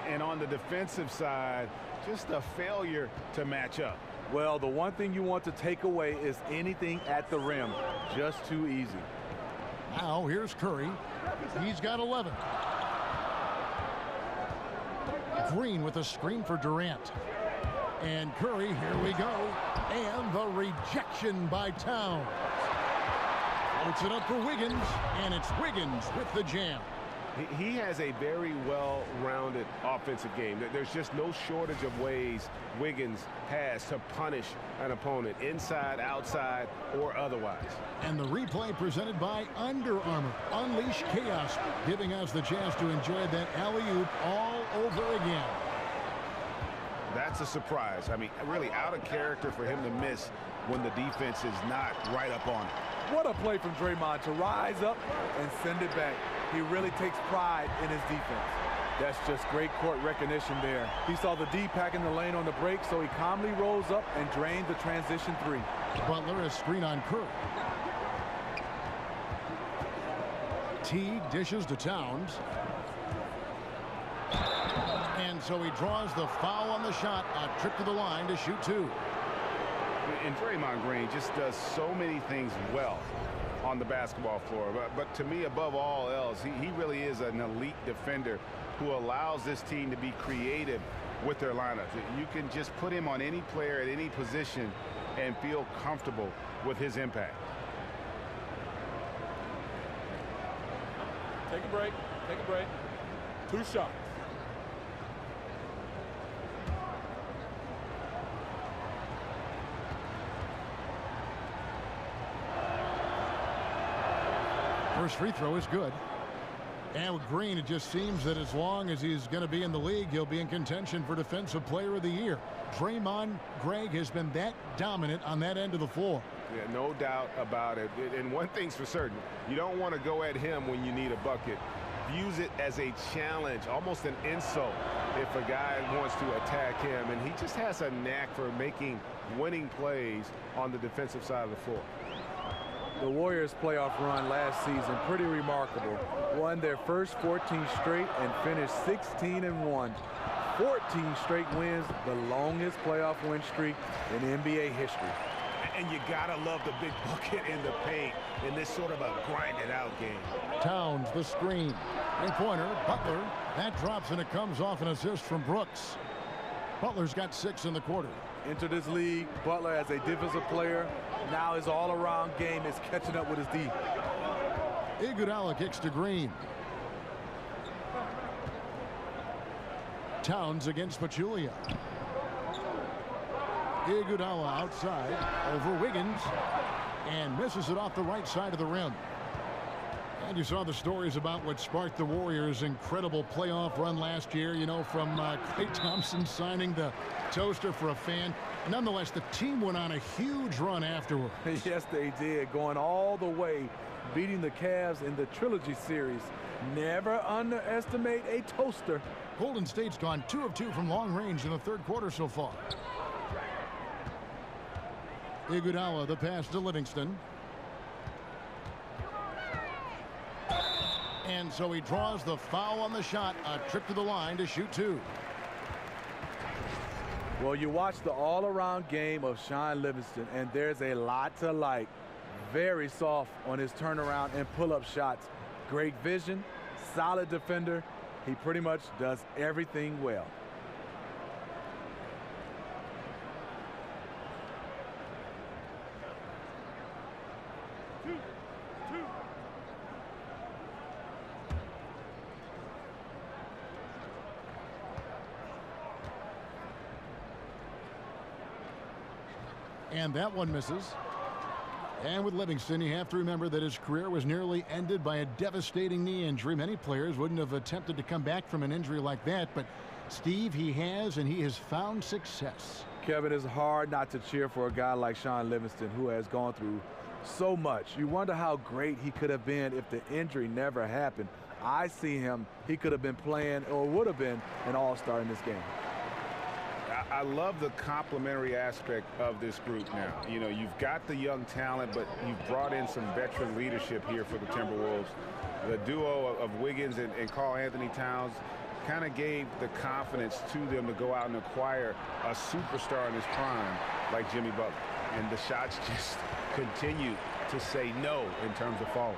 And on the defensive side, just a failure to match up. Well, the one thing you want to take away is anything at the rim. Just too easy. Now here's Curry. He's got 11. Green with a screen for Durant. And Curry, here we go. And the rejection by Towns. Floats it up for Wiggins, and it's Wiggins with the jam. He has a very well-rounded offensive game. There's just no shortage of ways Wiggins has to punish an opponent, inside, outside, or otherwise. And the replay presented by Under Armour. Unleash chaos, giving us the chance to enjoy that alley-oop all over again. That's a surprise. I mean, really out of character for him to miss when the defense is not right up on it. What a play from Draymond to rise up and send it back. He really takes pride in his defense. That's just great court recognition there. He saw the D pack in the lane on the break, so he calmly rolls up and drained the transition 3. Butler a screen on Curry. Teague dishes to Towns. And so he draws the foul on the shot. A trip to the line to shoot 2. And Draymond Green just does so many things well on the basketball floor. But to me, above all else, he really is an elite defender who allows this team to be creative with their lineups. You can just put him on any player at any position and feel comfortable with his impact. Take a break. Take a break. 2 shots. First free throw is good. And with Green, it just seems that as long as he's going to be in the league, he'll be in contention for Defensive Player of the Year. Draymond Greg has been that dominant on that end of the floor. Yeah, no doubt about it. And one thing's for certain, you don't want to go at him when you need a bucket. Views it as a challenge, almost an insult if a guy wants to attack him. And he just has a knack for making winning plays on the defensive side of the floor. The Warriors' playoff run last season, pretty remarkable. Won their first 14 straight and finished 16-1. 14 straight wins, the longest playoff win streak in NBA history. And you gotta love the big bucket in the paint in this sort of a grinded-out game. Towns, the screen. Three-pointer, Butler. That drops, and it comes off an assist from Brooks. Butler's got 6 in the quarter. Into this league, Butler as a defensive player. Now his all-around game is catching up with his D. Iguodala kicks to Green. Towns against Pachulia. Iguodala outside over Wiggins and misses it off the right side of the rim. And you saw the stories about what sparked the Warriors' incredible playoff run last year, you know, from Klay Thompson signing the toaster for a fan. Nonetheless, the team went on a huge run afterward. Yes, they did, going all the way, beating the Cavs in the Trilogy Series. Never underestimate a toaster. Golden State's gone 2 of 2 from long range in the third quarter so far. Iguodala, the pass to Livingston. And so he draws the foul on the shot, a trip to the line to shoot 2. Well, you watch the all-around game of Sean Livingston, and there's a lot to like. Very soft on his turnaround and pull-up shots. Great vision, solid defender. He pretty much does everything well. And that one misses. And with Livingston, you have to remember that his career was nearly ended by a devastating knee injury. Many players wouldn't have attempted to come back from an injury like that, but Steve, he has, and he has found success. Kevin, it's hard not to cheer for a guy like Sean Livingston, who has gone through so much. You wonder how great he could have been if the injury never happened. I see him, he could have been playing or would have been an all-star in this game. I love the complementary aspect of this group now. You know, you've got the young talent, but you've brought in some veteran leadership here for the Timberwolves. The duo of Wiggins and Karl Anthony Towns kind of gave the confidence to them to go out and acquire a superstar in his prime like Jimmy Butler. And the shots just continue to say no in terms of falling.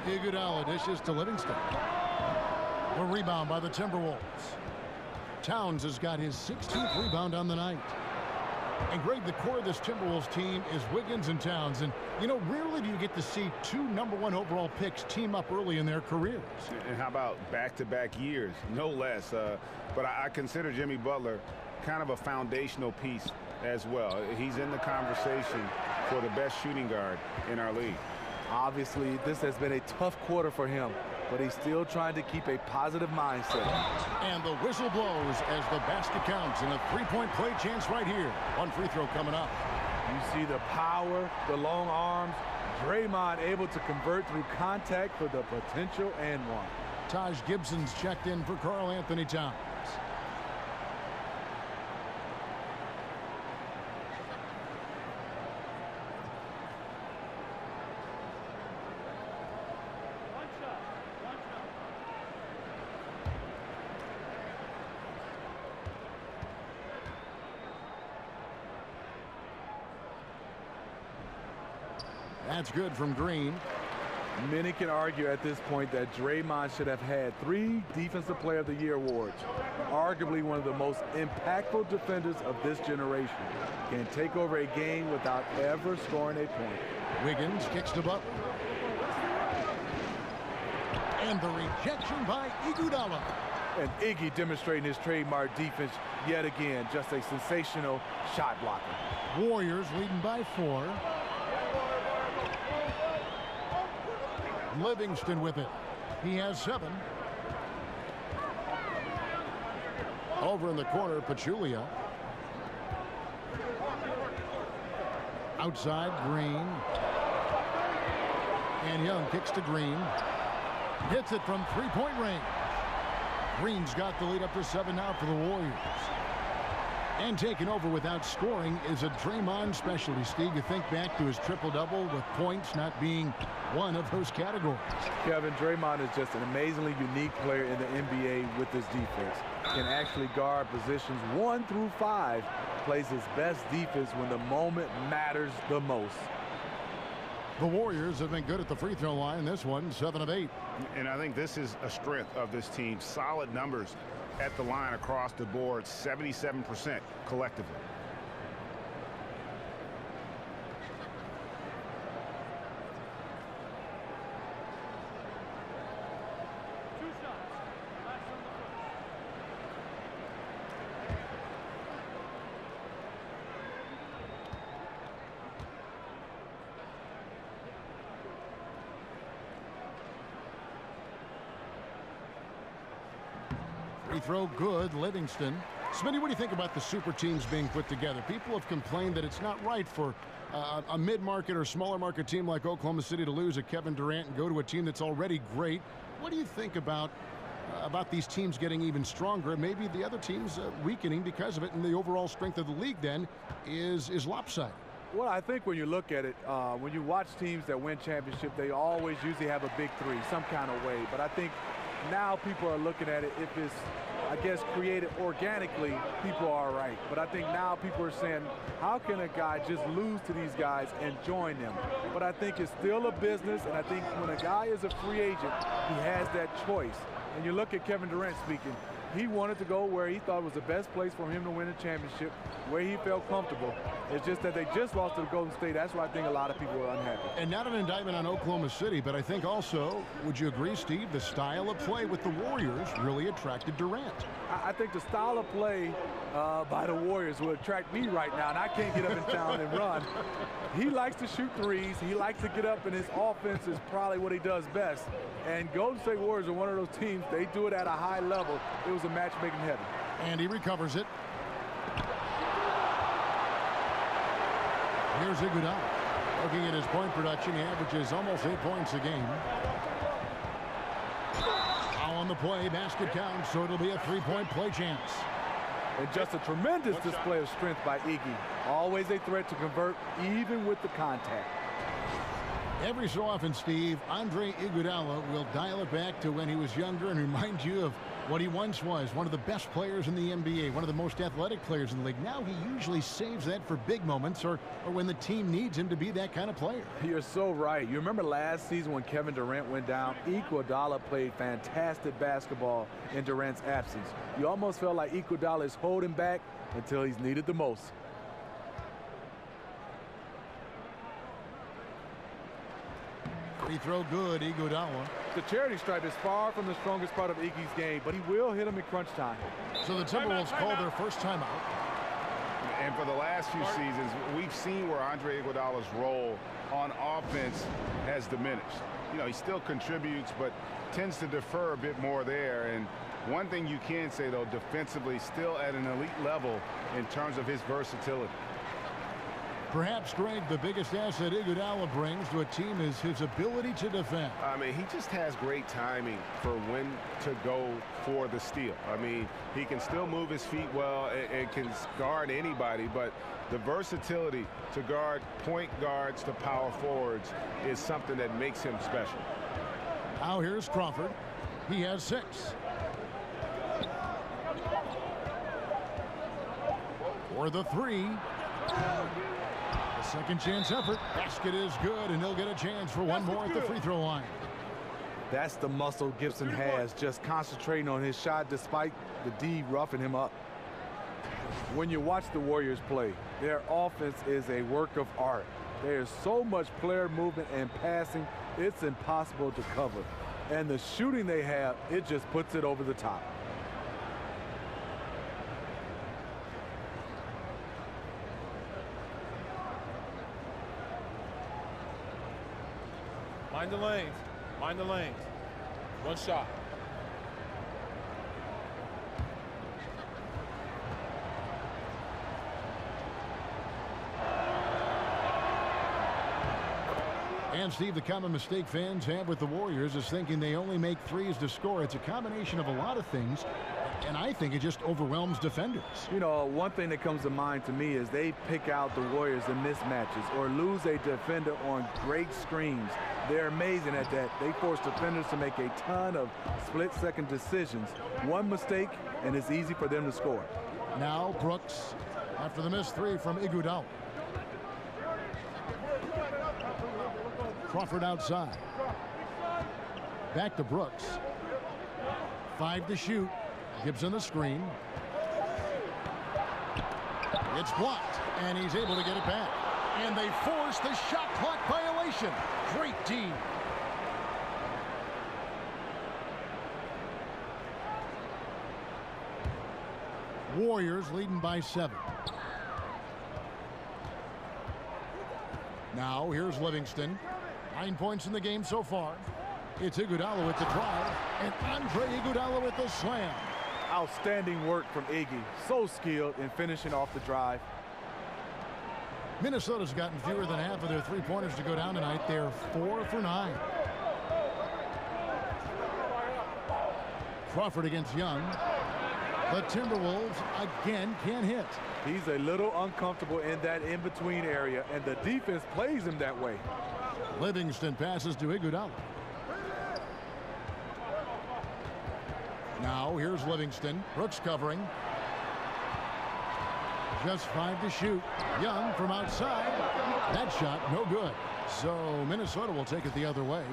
Iguodala dishes to Livingston. A rebound by the Timberwolves. Towns has got his 16th rebound on the night. And Greg, the core of this Timberwolves team is Wiggins and Towns. And, you know, rarely do you get to see 2 #1 overall picks team up early in their careers. And how about back-to-back years, no less. But I consider Jimmy Butler kind of a foundational piece as well. He's in the conversation for the best shooting guard in our league. Obviously, this has been a tough quarter for him, but he's still trying to keep a positive mindset. And the whistle blows as the basket counts, and a 3-point play chance right here. One free throw coming up. You see the power, the long arms. Draymond able to convert through contact for the potential and one. Taj Gibson's checked in for Karl Anthony Towns. That's good from Green. Many can argue at this point that Draymond should have had 3 Defensive Player of the Year awards. Arguably one of the most impactful defenders of this generation. Can take over a game without ever scoring a point. Wiggins kicks to Butler. And the rejection by Iguodala. And Iggy demonstrating his trademark defense yet again. Just a sensational shot blocker. Warriors leading by 4. Livingston with it. He has 7. Over in the corner, Pachulia. Outside, Green. And Young kicks to Green. Hits it from three-point range. Green's got the lead up to 7 now for the Warriors. And taking over without scoring is a Draymond specialty. Steve, you think back to his triple-double with points not being one of those categories. Kevin, Draymond is just an amazingly unique player in the NBA with his defense. Can actually guard positions 1 through 5. Plays his best defense when the moment matters the most. The Warriors have been good at the free throw line. This one, 7 of 8. And I think this is a strength of this team. Solid numbers at the line across the board, 77% collectively. Free throw good, Livingston. Smitty, what do you think about the super teams being put together? People have complained that it's not right for a mid-market or smaller market team like Oklahoma City to lose a Kevin Durant and go to a team that's already great. What do you think about these teams getting even stronger? Maybe the other teams weakening because of it, and the overall strength of the league then is lopsided. Well, I think when you look at it, when you watch teams that win championship, they always usually have a big 3, some kind of way. But I think now people are looking at it, if it's, I guess, created organically, people are right. But I think now people are saying, how can a guy just lose to these guys and join them? But I think it's still a business, and I think when a guy is a free agent, he has that choice. And you look at Kevin Durant speaking, he wanted to go where he thought was the best place for him to win a championship, where he felt comfortable. It's just that they just lost to the Golden State. That's why I think a lot of people are unhappy. And not an indictment on Oklahoma City, but I think also, would you agree, Steve, the style of play with the Warriors really attracted Durant? I think the style of play by the Warriors will attract me right now, and I can't get up in town and run. He likes to shoot threes. He likes to get up, and his offense is probably what he does best. And Golden State Warriors are one of those teams, they do it at a high level. It was a match made in heaven. And he recovers it. Here's Iguodala. Looking at his point production, he averages almost 8 points a game. Foul on the play, basket counts, so it'll be a 3-point play chance. And just a tremendous display of strength by Iggy. Always a threat to convert, even with the contact. Every so often, Steve, Andre Iguodala will dial it back to when he was younger and remind you of what he once was, one of the best players in the NBA, one of the most athletic players in the league. Now he usually saves that for big moments or when the team needs him to be that kind of player. You're so right. You remember last season when Kevin Durant went down, Iguodala played fantastic basketball in Durant's absence. You almost felt like Iguodala is holding back until he's needed the most. Free throw good, Iguodala. The charity stripe is far from the strongest part of Iggy's game, but he will hit him in crunch time. So the Timberwolves call their first timeout. And for the last few seasons, we've seen where Andre Iguodala's role on offense has diminished. You know, he still contributes, but tends to defer a bit more there. And one thing you can say, though, defensively, still at an elite level in terms of his versatility. Perhaps, Greg, the biggest asset Iguodala brings to a team is his ability to defend. I mean, he just has great timing for when to go for the steal. I mean, he can still move his feet well and can guard anybody, but the versatility to guard point guards to power forwards is something that makes him special. Now here's Crawford. He has 6. For the 3. Second chance effort. Basket is good, and he'll get a chance for one more at the free throw line. That's the muscle Gibson has, just concentrating on his shot despite the D roughing him up. When you watch the Warriors play, their offense is a work of art. There's so much player movement and passing, it's impossible to cover. And the shooting they have, it just puts it over the top. Mind the lanes. Mind the lanes. One shot. And Steve, the common mistake fans have with the Warriors is thinking they only make threes to score. It's a combination of a lot of things, and I think it just overwhelms defenders. You know, one thing that comes to mind to me is they pick out the Warriors in mismatches or lose a defender on great screens. They're amazing at that. They force defenders to make a ton of split-second decisions. One mistake, and it's easy for them to score. Now Brooks, after the missed three from Iguodala. Crawford outside. Back to Brooks. 5 to shoot. Gibson the screen. It's blocked, and he's able to get it back. And they force the shot clock violation. Great team. Warriors leading by 7. Now here's Livingston. 9 points in the game so far. It's Iguodala with the drive, and Andre Iguodala with the slam. Outstanding work from Iggy. So skilled in finishing off the drive. Minnesota's gotten fewer than half of their three-pointers to go down tonight. They're 4 for 9. Crawford against Young. The Timberwolves again can't hit. He's a little uncomfortable in that in-between area, and the defense plays him that way. Livingston passes to Iguodala. Now here's Livingston. Brooks covering. Just 5 to shoot. Young from outside. That shot no good. So Minnesota will take it the other way.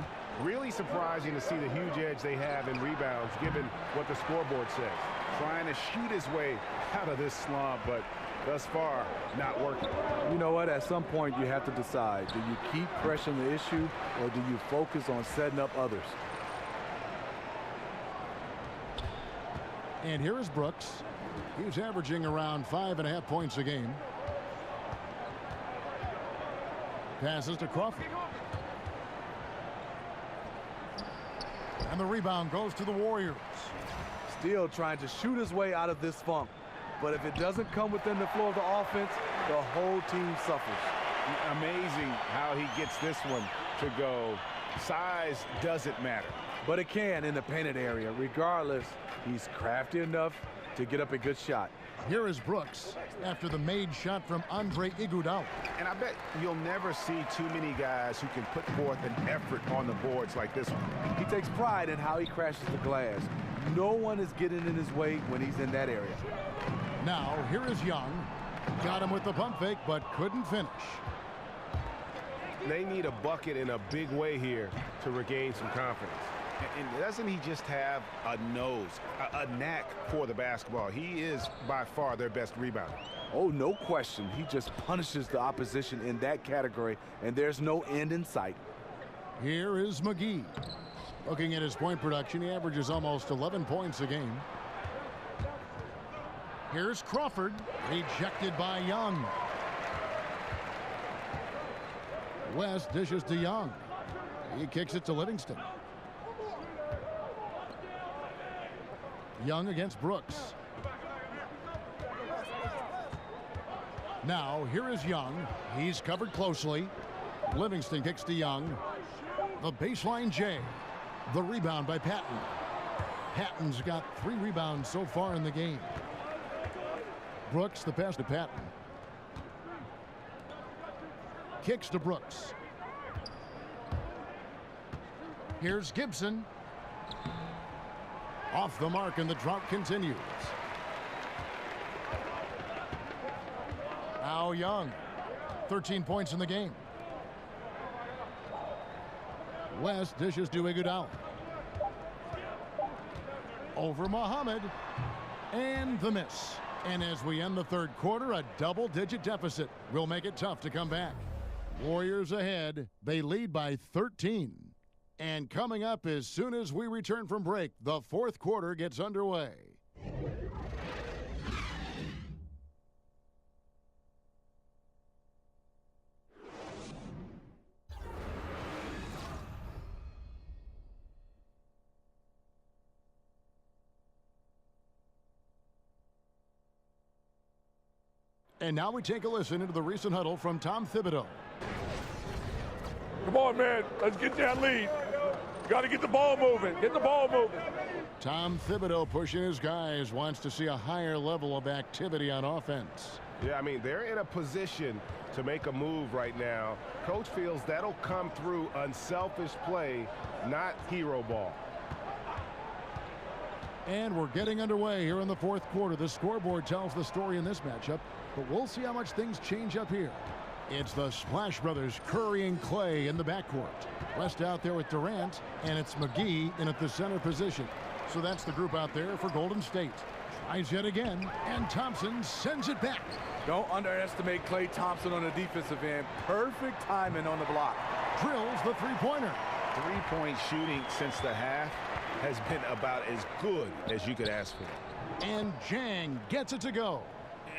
Really surprising to see the huge edge they have in rebounds, given what the scoreboard says. Trying to shoot his way out of this slump, but thus far, not working. You know what? At some point, you have to decide. Do you keep pressing the issue, or do you focus on setting up others? And here is Brooks. He's averaging around 5.5 points a game. Passes to Crawford. And the rebound goes to the Warriors. Still trying to shoot his way out of this funk. But if it doesn't come within the flow of the offense, the whole team suffers. Amazing how he gets this one to go. Size doesn't matter. But it can in the painted area. Regardless, he's crafty enough to get up a good shot. Here is Brooks after the made shot from Andre Iguodala. And I bet you'll never see too many guys who can put forth an effort on the boards like this one. He takes pride in how he crashes the glass. No one is getting in his way when he's in that area. Now, here is Young. Got him with the pump fake, but couldn't finish. They need a bucket in a big way here to regain some confidence. And doesn't he just have a nose, a knack for the basketball? He is by far their best rebounder. Oh, no question. He just punishes the opposition in that category, and there's no end in sight. Here is McGee. Looking at his point production, he averages almost 11 points a game. Here's Crawford, rejected by Young. West dishes to Young. He kicks it to Livingston. Young against Brooks. Now, here is Young. He's covered closely. Livingston kicks to Young. The baseline J. The rebound by Patton. Patton's got 3 rebounds so far in the game. Brooks, the pass to Patton. Kicks to Brooks. Here's Gibson. Off the mark, and the drought continues. Now Young. 13 points in the game. West dishes to Iguodala. Over Muhammad. And the miss. And as we end the third quarter, a double-digit deficit will make it tough to come back. Warriors ahead. They lead by 13. And coming up as soon as we return from break, the fourth quarter gets underway. And now we take a listen into the recent huddle from Tom Thibodeau. Come on, man. Let's get that lead. Got to get the ball moving. Get the ball moving. Tom Thibodeau pushing his guys, wants to see a higher level of activity on offense. Yeah, I mean, they're in a position to make a move right now. Coach feels that'll come through unselfish play, not hero ball. And we're getting underway here in the fourth quarter. The scoreboard tells the story in this matchup, but we'll see how much things change up here. It's the Splash Brothers, Curry and Clay in the backcourt. West out there with Durant, and it's McGee in at the center position. So that's the group out there for Golden State. Tries yet again, and Thompson sends it back. Don't underestimate Klay Thompson on the defensive end. Perfect timing on the block. Drills the three-pointer. Three-point shooting since the half has been about as good as you could ask for. And Jang gets it to go.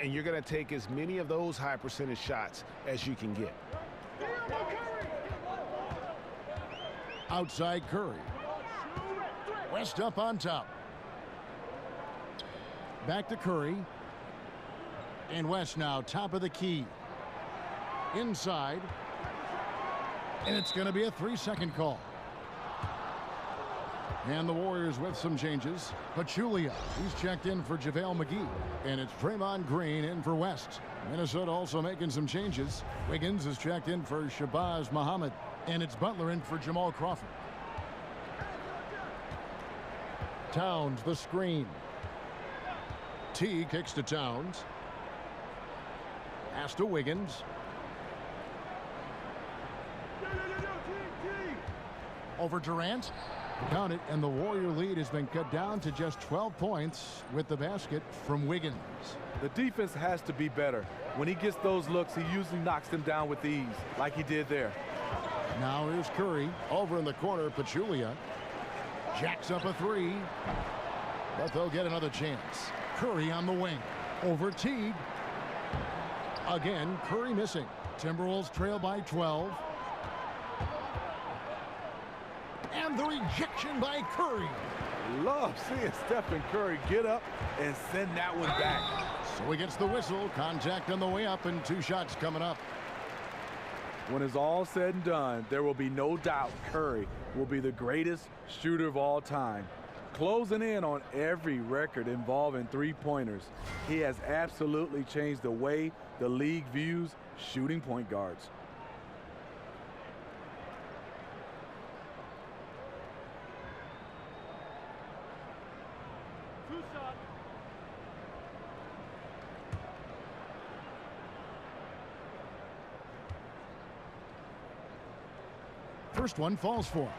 And you're going to take as many of those high percentage shots as you can get. Outside Curry. West up on top. Back to Curry. And West now top of the key. Inside. And it's going to be a 3-second call. And the Warriors with some changes. Pachulia, he's checked in for JaVale McGee. And it's Draymond Green in for West. Minnesota also making some changes. Wiggins is checked in for Shabazz Muhammad. And it's Butler in for Jamal Crawford. Towns, the screen. T kicks to Towns. Pass to Wiggins. Over Durant. Count it, and the Warrior lead has been cut down to just 12 points with the basket from Wiggins. The defense has to be better. When he gets those looks, he usually knocks them down with ease, like he did there. Now here's Curry. Over in the corner, Pachulia. Jacks up a three. But they'll get another chance. Curry on the wing. Over Teague. Again, Curry missing. Timberwolves trail by 12. And the rejection by Curry. Love seeing Stephen Curry get up and send that one back. So he gets the whistle. Contact on the way up and 2 shots coming up. When it's all said and done, there will be no doubt Curry will be the greatest shooter of all time. Closing in on every record involving three-pointers. He has absolutely changed the way the league views shooting point guards. First one falls for him.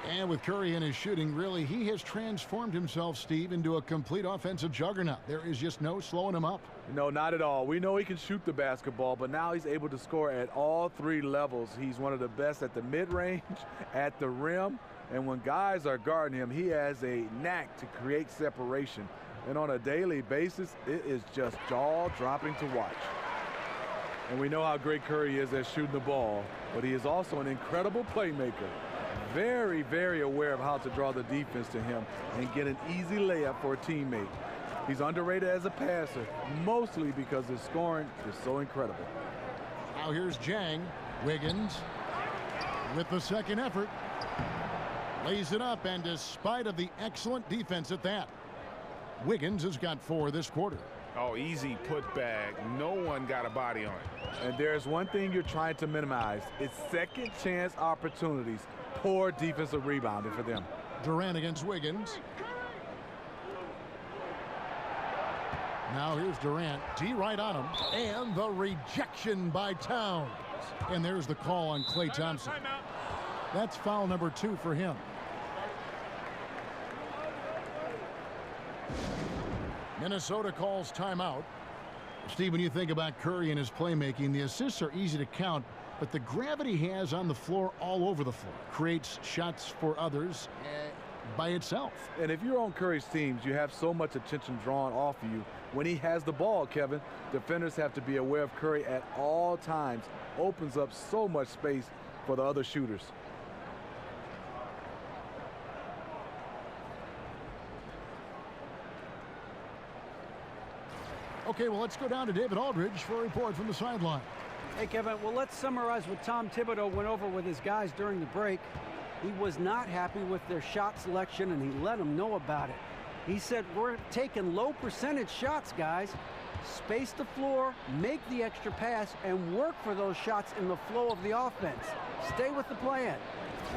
And with Curry in his shooting, really, he has transformed himself, Steve, into a complete offensive juggernaut. There is just no slowing him up. No, not at all. We know he can shoot the basketball, but now he's able to score at all 3 levels. He's one of the best at the mid-range, at the rim, and when guys are guarding him, he has a knack to create separation. And on a daily basis, it is just jaw-dropping to watch. And we know how great Curry is at shooting the ball, but he is also an incredible playmaker. Very, very aware of how to draw the defense to him and get an easy layup for a teammate. He's underrated as a passer, mostly because his scoring is so incredible. Now here's Jang. Wiggins with the second effort. Lays it up, and despite of the excellent defense at that, Wiggins has got 4 this quarter. Oh, easy putback. No one got a body on it. And there's one thing you're trying to minimize. It's second chance opportunities. Poor defensive rebounding for them. Durant against Wiggins. Now here's Durant. D right on him. And the rejection by Towns. And there's the call on Klay Thompson. That's foul number 2 for him. Minnesota calls timeout. Steve, when you think about Curry and his playmaking, the assists are easy to count, but the gravity he has on the floor all over the floor creates shots for others by itself. And if you're on Curry's teams, you have so much attention drawn off of you. When he has the ball, Kevin, defenders have to be aware of Curry at all times. Opens up so much space for the other shooters. Okay, well, let's go down to David Aldridge for a report from the sideline. Hey, Kevin, well, let's summarize what Tom Thibodeau went over with his guys during the break. He was not happy with their shot selection, and he let them know about it. He said, we're taking low percentage shots, guys. Space the floor, make the extra pass, and work for those shots in the flow of the offense. Stay with the plan.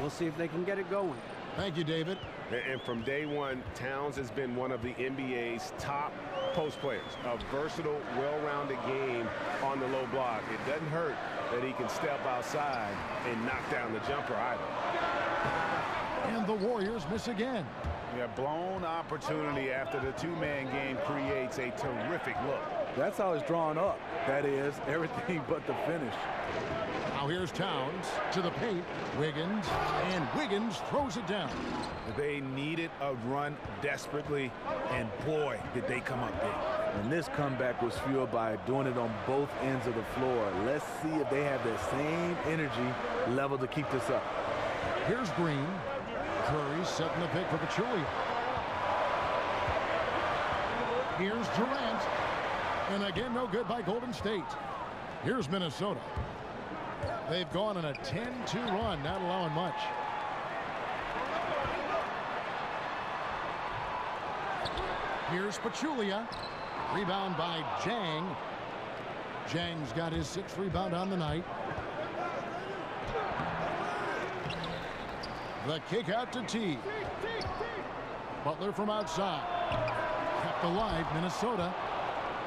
We'll see if they can get it going. Thank you, David. And from day one, Towns has been one of the NBA's top post players. A versatile, well-rounded game on the low block. It doesn't hurt that he can step outside and knock down the jumper either. And the Warriors miss again. Yeah, blown opportunity after the two-man game creates a terrific look. That's how it's drawn up. That is, everything but the finish. Now here's Towns to the paint. Wiggins, and Wiggins throws it down. They needed a run desperately, and boy, did they come up big. And this comeback was fueled by doing it on both ends of the floor. Let's see if they have that same energy level to keep this up. Here's Green. Curry setting the pick for Pachulia. Here's Durant. And again, no good by Golden State. Here's Minnesota. They've gone on a 10-2 run, not allowing much. Here's Pachulia. Rebound by Jang. Jang's got his 6th rebound on the night. The kick out to T. Butler from outside. Kept alive, Minnesota.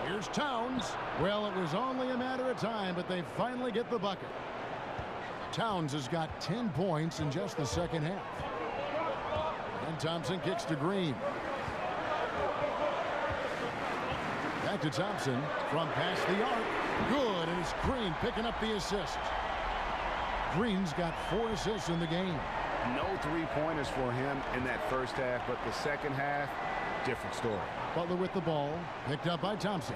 Here's Towns. Well, it was only a matter of time, but they finally get the bucket. Towns has got 10 points in just the second half. And Thompson kicks to Green. Back to Thompson from past the arc. Good, and it's Green picking up the assist. Green's got 4 assists in the game. No three-pointers for him in that first half, but the second half, different story. Butler with the ball, picked up by Thompson.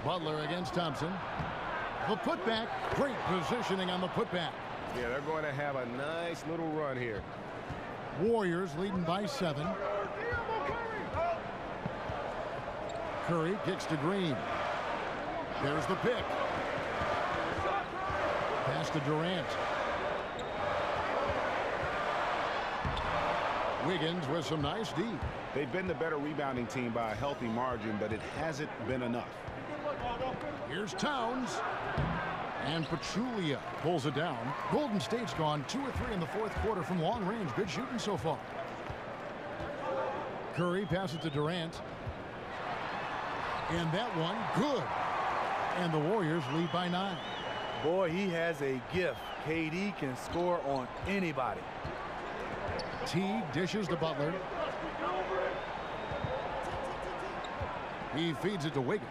Butler against Thompson. The putback, great positioning on the putback. Yeah, they're going to have a nice little run here. Warriors leading by 7. Curry kicks to Green. There's the pick. Pass to Durant. Wiggins with some nice D. They've been the better rebounding team by a healthy margin, but it hasn't been enough. Here's Towns. And Pachulia pulls it down. Golden State's gone 2 or 3 in the 4th quarter from long range. Good shooting so far. Curry passes to Durant. And that one, good. And the Warriors lead by 9. Boy, he has a gift. KD can score on anybody. T dishes to Butler. He feeds it to Wiggins.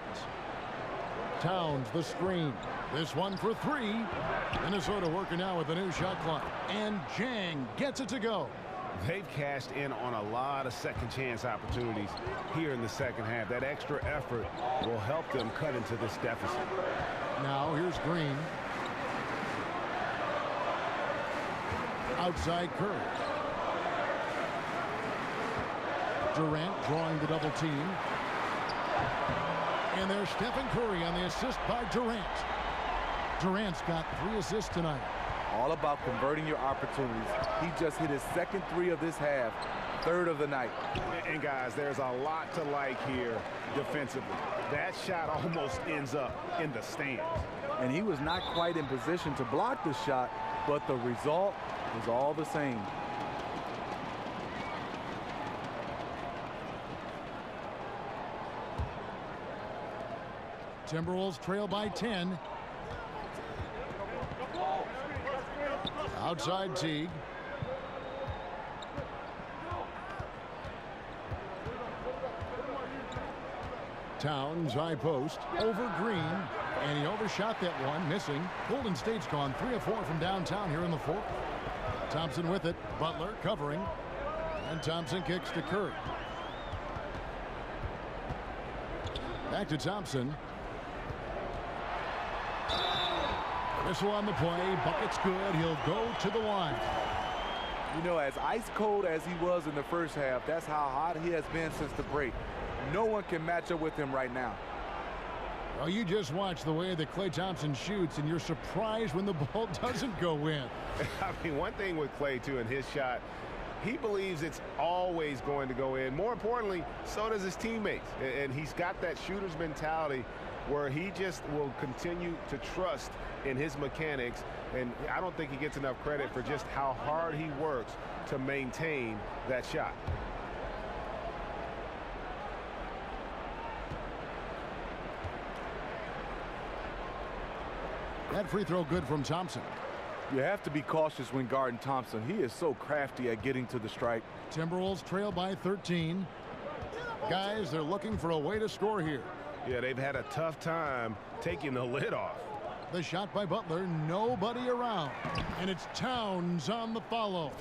Towns the screen. This one for 3. Minnesota working now with the new shot clock. And Jang gets it to go. They've cashed in on a lot of second chance opportunities here in the second half. That extra effort will help them cut into this deficit. Now here's Green. Outside Curry. Durant drawing the double team. And there's Stephen Curry on the assist by Durant. Durant's got 3 assists tonight. All about converting your opportunities. He just hit his 2nd 3 of this half, 3rd of the night. And guys, there's a lot to like here defensively. That shot almost ends up in the stands. And he was not quite in position to block the shot, but the result was all the same. Timberwolves trail by 10. Outside Teague. Towns high post over Green, and he overshot that one, missing. Golden State's gone 3 of 4 from downtown here in the fourth. Thompson with it. Butler covering, and Thompson kicks to Curry. Back to Thompson. Whistle on the play. Bucket's good. He'll go to the line. You know, as ice cold as he was in the first half, that's how hot he has been since the break. No one can match up with him right now. Well, you just watch the way that Klay Thompson shoots, and you're surprised when the ball doesn't go in. I mean, one thing with Klay, too, in his shot, he believes it's always going to go in. More importantly, so does his teammates. And he's got that shooter's mentality where he just will continue to trust in his mechanics. And I don't think he gets enough credit for just how hard he works to maintain that shot. That free throw good from Thompson. You have to be cautious when guarding Thompson. He is so crafty at getting to the strike. Timberwolves trail by 13. Guys, they're looking for a way to score here. Yeah, they've had a tough time taking the lid off. The shot by Butler, nobody around. And it's Towns on the follow.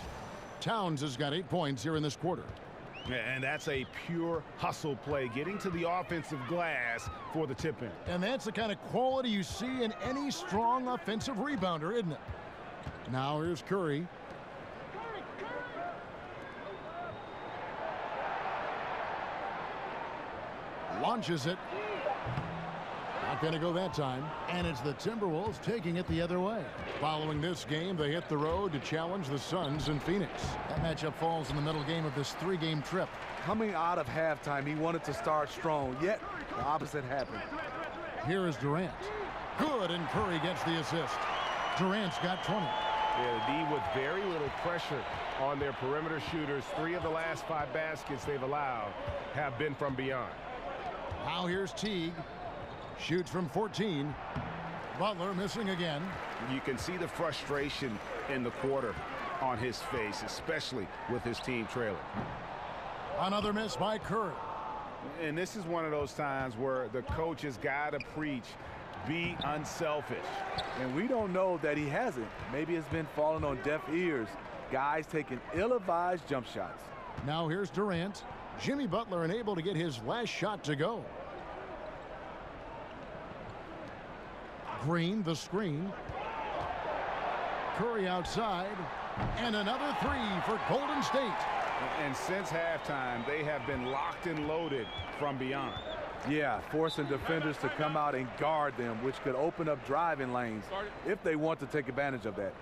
Towns has got 8 points here in this quarter. And that's a pure hustle play, getting to the offensive glass for the tip-in. And that's the kind of quality you see in any strong offensive rebounder, isn't it? Now here's Curry. Launches it. Not going to go that time. And it's the Timberwolves taking it the other way. Following this game, they hit the road to challenge the Suns in Phoenix. That matchup falls in the middle game of this 3-game trip. Coming out of halftime, he wanted to start strong, yet the opposite happened. Here is Durant. Good, and Curry gets the assist. Durant's got 20. Yeah, the D with very little pressure on their perimeter shooters. 3 of the last 5 baskets they've allowed have been from beyond. Now here's Teague. Shoots from 14. Butler missing again. You can see the frustration in the quarter on his face, especially with his team trailing. Another miss by Curry. And this is one of those times where the coach has got to preach, be unselfish. And we don't know that he hasn't. Maybe it's been falling on deaf ears. Guys taking ill-advised jump shots. Now here's Durant. Jimmy Butler unable to get his last shot to go. Green, the screen. Curry outside. And another 3 for Golden State. And since halftime, they have been locked and loaded from beyond. Yeah, forcing defenders to come out and guard them, which could open up driving lanes if they want to take advantage of that.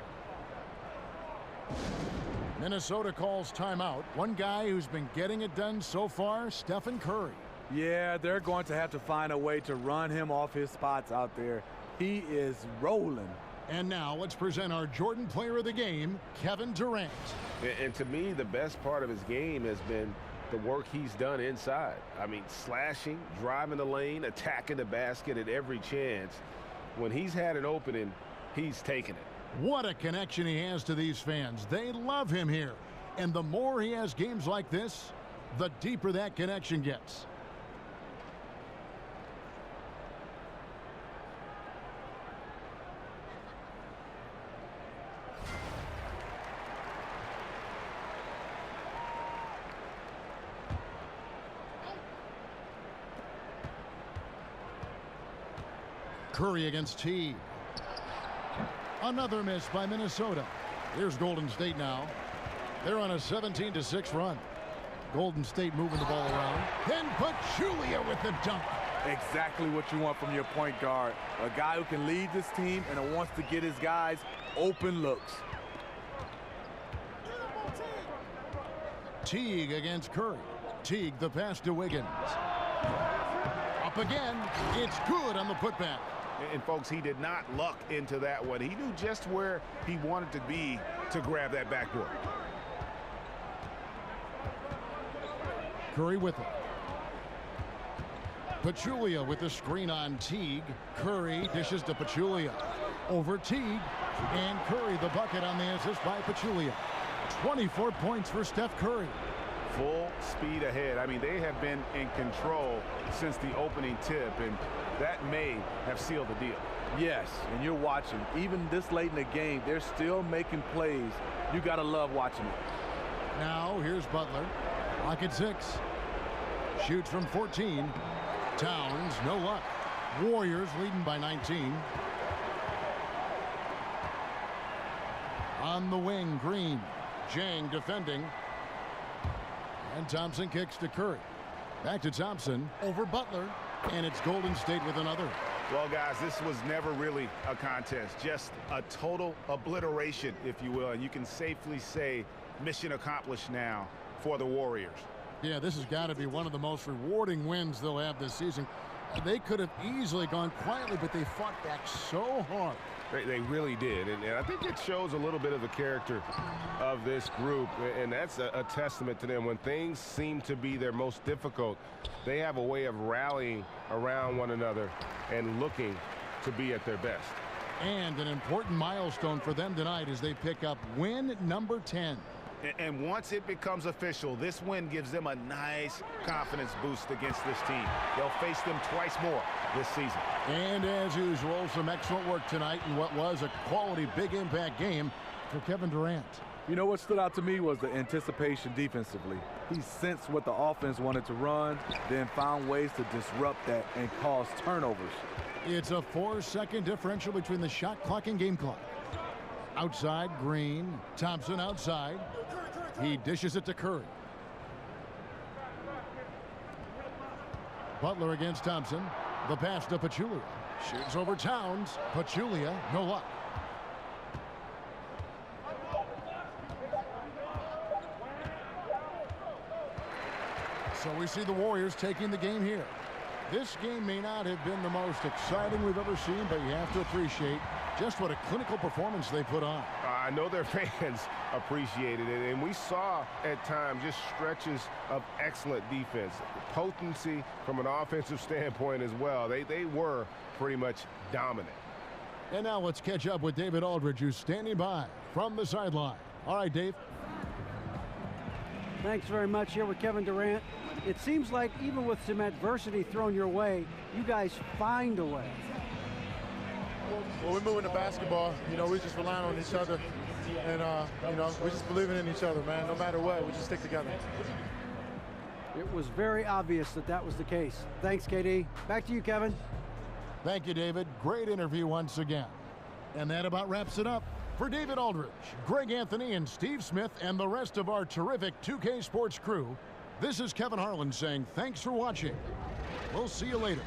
Minnesota calls timeout. One guy who's been getting it done so far, Stephen Curry. Yeah, they're going to have to find a way to run him off his spots out there. He is rolling. And now let's present our Jordan Player of the Game, Kevin Durant. And to me, the best part of his game has been the work he's done inside. I mean, slashing, driving the lane, attacking the basket at every chance. When he's had an opening, he's taken it. What a connection he has to these fans. They love him here. And the more he has games like this, the deeper that connection gets. Curry against Teague. Another miss by Minnesota. Here's Golden State now. They're on a 17-6 run. Golden State moving the ball around. Then Pachulia with the dunk. Exactly what you want from your point guard. A guy who can lead this team and wants to get his guys open looks. Teague against Curry. Teague the pass to Wiggins. Up again. It's good on the putback. And folks, he did not luck into that one. He knew just where he wanted to be to grab that backboard. Curry with it. Pachulia with the screen on Teague. Curry dishes to Pachulia. Over Teague. And Curry the bucket on the assist by Pachulia. 24 points for Steph Curry. Full speed ahead. I mean, they have been in control since the opening tip, and that may have sealed the deal. Yes, and you're watching. Even this late in the game, they're still making plays. You got to love watching it. Now, here's Butler. Clock at 6. Shoots from 14. Towns, no luck. Warriors leading by 19. On the wing, Green. Jang defending. And Thompson kicks to Curry. Back to Thompson. Over Butler. And it's Golden State with another. Well, guys, this was never really a contest. Just a total obliteration, if you will. And you can safely say mission accomplished now for the Warriors. Yeah, this has got to be one of the most rewarding wins they'll have this season. They could have easily gone quietly, but they fought back so hard. They really did, and I think it shows a little bit of the character of this group, and that's a testament to them. When things seem to be their most difficult, they have a way of rallying around one another and looking to be at their best. And an important milestone for them tonight as they pick up win number 10. And once it becomes official, this win gives them a nice confidence boost against this team. They'll face them twice more this season. And as usual, some excellent work tonight in what was a quality big impact game for Kevin Durant. You know what stood out to me was the anticipation defensively. He sensed what the offense wanted to run, then found ways to disrupt that and cause turnovers. It's a 4-second differential between the shot clock and game clock. Outside, Green. Thompson outside. He dishes it to Curry. Butler against Thompson. The pass to Pachulia. Shoots over Towns. Pachulia, no luck. So we see the Warriors taking the game here. This game may not have been the most exciting we've ever seen, but you have to appreciate just what a clinical performance they put on. I know their fans appreciated it, and we saw at times just stretches of excellent defense. Potency from an offensive standpoint as well. They were pretty much dominant. And now let's catch up with David Aldridge, who's standing by from the sideline. All right, Dave. Thanks very much. Here with Kevin Durant. It seems like even with some adversity thrown your way, you guys find a way. Well, we're moving the basketball. You know, we just relying on each other. And, you know, we're just believing in each other, man. No matter what, we just stick together. It was very obvious that that was the case. Thanks, KD. Back to you, Kevin. Thank you, David. Great interview once again. And that about wraps it up. For David Aldridge, Greg Anthony, and Steve Smith, and the rest of our terrific 2K Sports crew, this is Kevin Harlan saying thanks for watching. We'll see you later.